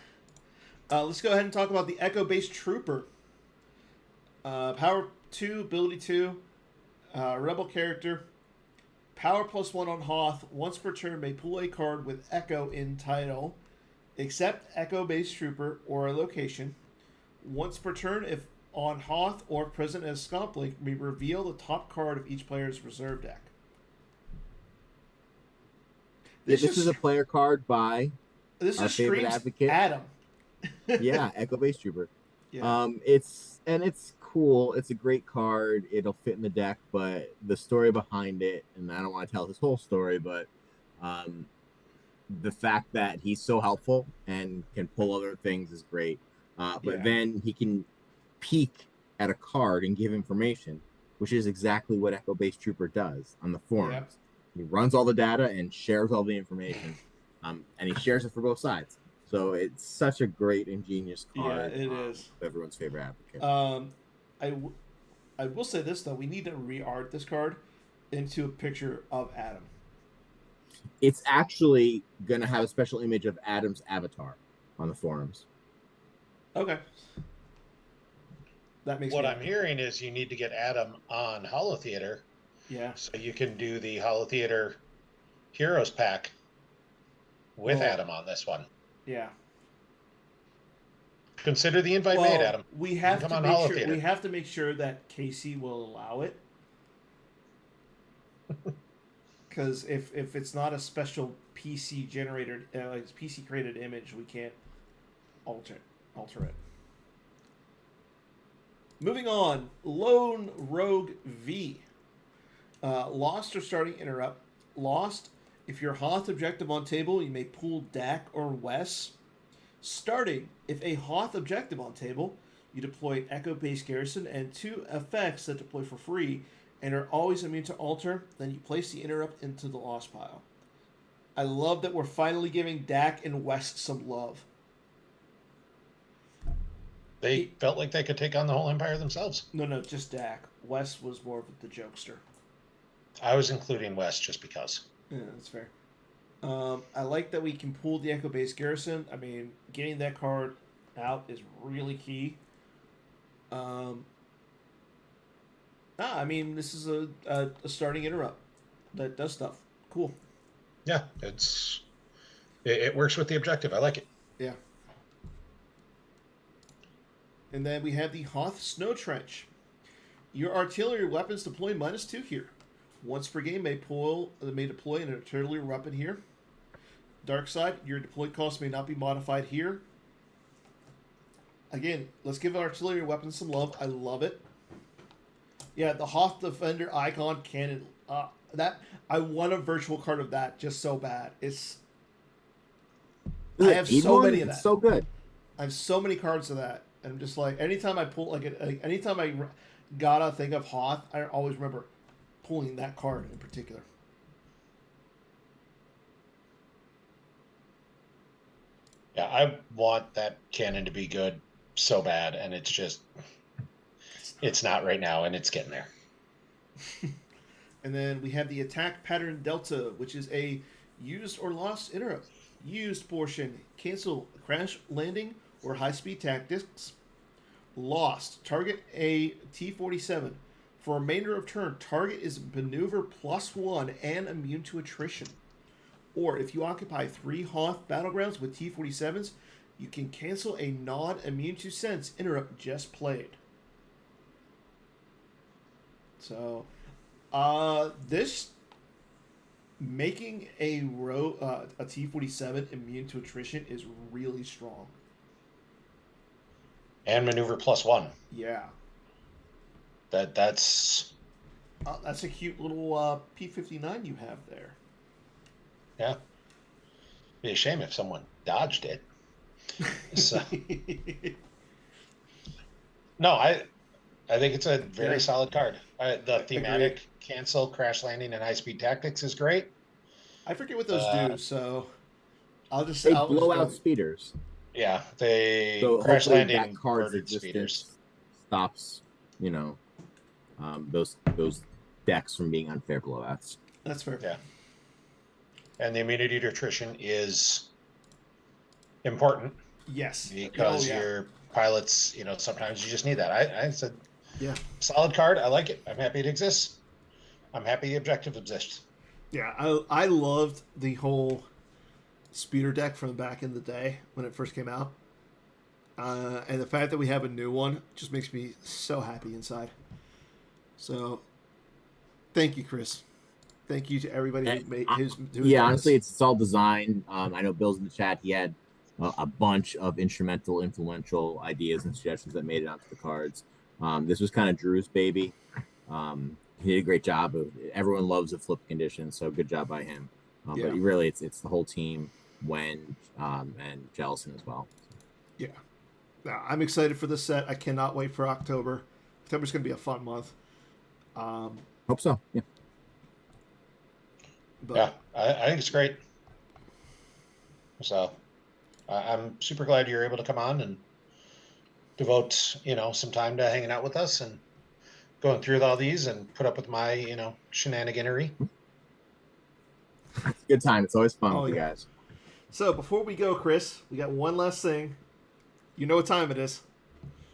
Let's go ahead and talk about the Echo-based Trooper. Power 2, Ability 2, Rebel character. Power +1 on Hoth. Once per turn, may pull a card with Echo in title, except Echo-based Trooper or a location. Once per turn, if on Hoth or present as Scomp Link, may reveal the top card of each player's reserve deck. This is a player card by our favorite advocate, Adam. Yeah, Echo-based Trooper. Yeah. It's cool. It's a great card. It'll fit in the deck, but the story behind it, and I don't want to tell his whole story, but um, the fact that he's so helpful and can pull other things is great. But Yeah. then he can peek at a card and give information, which is exactly what Echo Base Trooper does on the Yep. forums. He runs all the data and shares all the information, and he shares it for both sides. So it's such a great, ingenious Yeah, card. it is. Everyone's favorite advocate. I, w- I will say this though, we need to re-art this card into a picture of Adam. It's actually going to have a special image of Adam's avatar on the forums. Okay. That makes What me I'm happy. hearing is you need to get Adam on Holotheatre Yeah. so you can do the Holotheatre Heroes pack with Well, Adam on this one. yeah. Consider the invite made, Well, Adam. we You can have come to on make sure Holotheatre. we have to make sure that Casey will allow it. Because if it's not a special PC generated, PC created image, we can't alter it. Moving on, Lone Rogue V. Lost or starting interrupt. Lost. If your Hoth objective on table, you may pull Dak or Wes. Starting. If a Hoth objective on table, you deploy Echo Base Garrison and 2 effects that deploy for free and are always immune to alter, then you place the interrupt into the lost pile. I love that we're finally giving Dak and West some love. They felt like they could take on the whole Empire themselves. No, just Dak. West was more of the jokester. I was including West just because. Yeah, that's fair. I like that we can pull the Echo Base Garrison. I mean, getting that card out is really key. I mean, this is a starting interrupt that does stuff. Cool. Yeah, it works with the objective. I like it. Yeah. And then we have the Hoth Snow Trench. Your artillery weapons deploy -2 here. Once per game may deploy an artillery weapon here. Dark side, your deploy cost may not be modified here. Again, let's give artillery weapons some love. I love it. Yeah, the Hoth Defender icon cannon. That I want a virtual card of that just so bad. I have so many of that. It's so good. I have so many cards of that, and I'm just like, anytime I pull anytime I gotta think of Hoth, I always remember pulling that card in particular. Yeah, I want that cannon to be good so bad, and it's not right now, and it's getting there. And then we have the attack pattern Delta, which is a used or lost interrupt. Used portion, cancel crash landing or high speed tactics. Lost, target a T-47. For remainder of turn, target is maneuver +1 and immune to attrition. Or if you occupy 3 Hoth battlegrounds with T-47s, you can cancel a non-immune to sense interrupt just played. So, this making a T-47 immune to attrition is really strong. And maneuver +1. Yeah. That's That's a cute little P-59 you have there. yeah. Be a shame if someone dodged it. So no, I think it's a very solid card. The thematic cancel, crash landing, and high speed tactics is great. I forget what those do, so I'll just They I'll blow just out go. speeders. Yeah, they So crash hopefully landing that card's murdered existence speeders. stops, those decks from being unfair blowouts. That's fair. Yeah. And the immunity to attrition is important Yes. because Oh, yeah. your pilots, sometimes you just need that. I said, Yeah. solid card. I like it. I'm happy it exists. I'm happy the objective exists. Yeah, I loved the whole speeder deck from back in the day when it first came out. And the fact that we have a new one just makes me so happy inside. So, thank you, Chris. Thank you to everybody who made Honestly, this. it's all designed. I know Bill's in the chat. He had a bunch of influential ideas and suggestions that made it onto the cards. This was kind of Drew's baby. He did a great job. Everyone loves the flip condition, so good job by him. Yeah. But really, it's the whole team, Wen, and Jellison as well. Yeah. I'm excited for this set. I cannot wait for October. October's going to be a fun month. Hope so. Yeah. But, yeah, I think it's great. So I'm super glad you're able to come on and devote, some time to hanging out with us and going through all these and put up with my, shenaniganery. It's a good time. It's always fun with you yeah. guys. So before we go, Chris, we got one last thing. You know what time it is.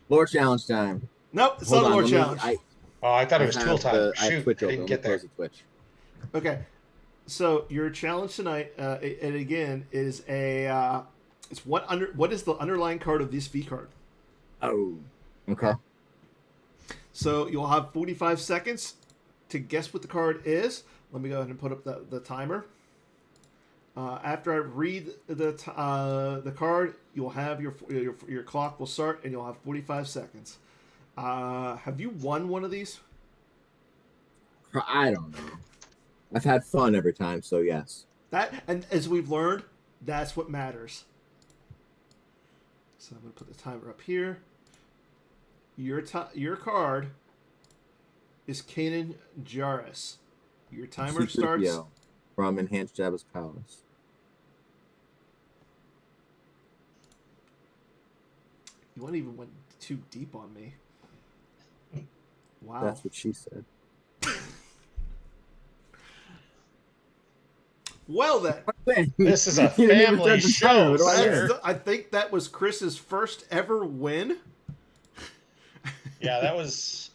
Lore challenge time. Nope, it's Hold not on, Lore challenge. I thought it was tool time. I have Shoot, Twitch I open. didn't get there. The Twitch. Okay, so your challenge tonight, and again, is it's what is the underlying card of this V card? Oh, okay. So you'll have 45 seconds to guess what the card is. Let me go ahead and put up the timer. After I read the card, you'll have your clock will start, and you'll have 45 seconds. Have you won one of these? I don't know. I've had fun every time, so yes. And as we've learned, that's what matters. So I'm going to put the timer up here. Your card is Kanan Jarrus. Your timer starts from Enhanced Jabba's Palace. You wouldn't even went too deep on me. Wow. That's what she said. Well then, this is a family show, sir. I think that was Chris's first ever win. Yeah, that was.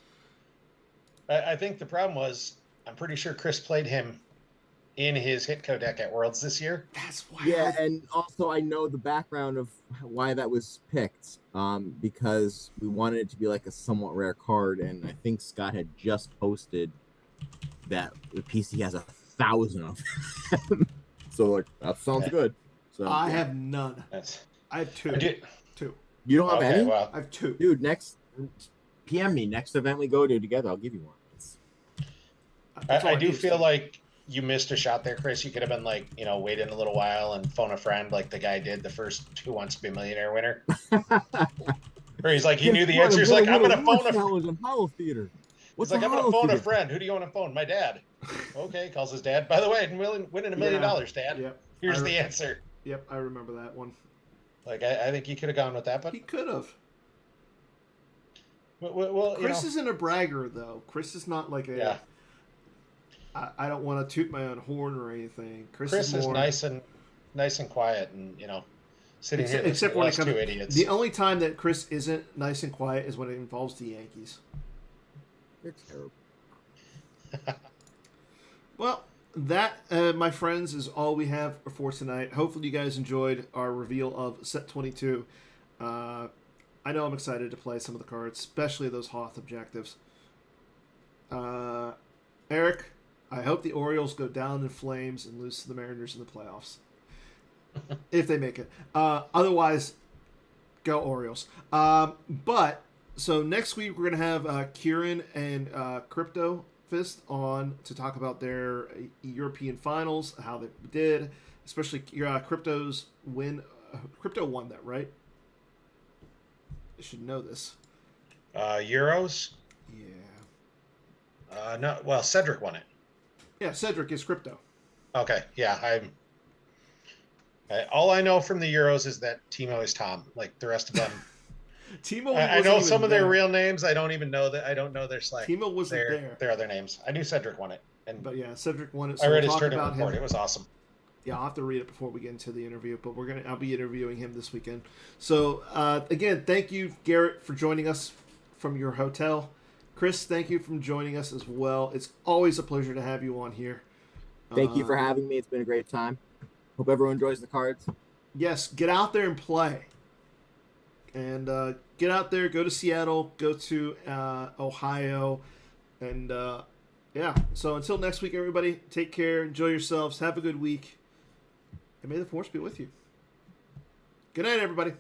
I think the problem was, I'm pretty sure Chris played him in his Hitco deck at Worlds this year. That's why. Yeah, and also I know the background of why that was picked. Because we wanted it to be like a somewhat rare card, and I think Scott had just posted that the PC has 1,000 of them. So like that sounds good. So I have none. I have two. Two. You don't have any? Well, I have two. Dude, next PM me next event we go to together. I'll give you one. I do feel like you missed a shot there, Chris. You could have been like, wait in a little while and phone a friend like the guy did the first Who Wants to Be a Millionaire winner. Where he's like, he knew the answer. He's like, I'm going to phone a friend. In Holotheatre. He's like, I'm going to phone a friend. Who do you want to phone? My dad. Okay, calls his dad. By the way, I'm winning $1 million, Dad. Yep. Here's the answer. Yep, I remember that one. Like, I think he could have gone with that, but he could have. Well, Chris isn't a bragger, though. Chris is not like a... Yeah. I don't want to toot my own horn or anything. Chris is nice and quiet, and sitting here except when it comes to idiots. The only time that Chris isn't nice and quiet is when it involves the Yankees. You're terrible. Well, that, my friends, is all we have for tonight. Hopefully, you guys enjoyed our reveal of Set 22. I know I'm excited to play some of the cards, especially those Hoth objectives. Eric, I hope the Orioles go down in flames and lose to the Mariners in the playoffs. If they make it. Otherwise, go Orioles. So next week we're going to have Kieran and Crypto Fist on to talk about their European finals, how they did, especially Crypto's win. Crypto won that, right? I should know this. Euros? Yeah. No, well, Cedric won it. Yeah, Cedric is Crypto. Okay, yeah, all I know from the Euros is that Timo is Tom. Like the rest of them, Timo. I know some of their real names. I don't even know that. I don't know their Slack. Timo wasn't there. Their other names. I knew Cedric won it. But yeah, Cedric won it. So I read his tournament report. It was awesome. Yeah, I'll have to read it before we get into the interview. But I'll be interviewing him this weekend. So again, thank you, Garrett, for joining us from your hotel. Chris, thank you for joining us as well. It's always a pleasure to have you on here. Thank you for having me. It's been a great time. Hope everyone enjoys the cards. Yes, get out there and play. And get out there, go to Seattle, go to Ohio. And yeah, so until next week, everybody, take care, enjoy yourselves, have a good week. And may the force be with you. Good night, everybody.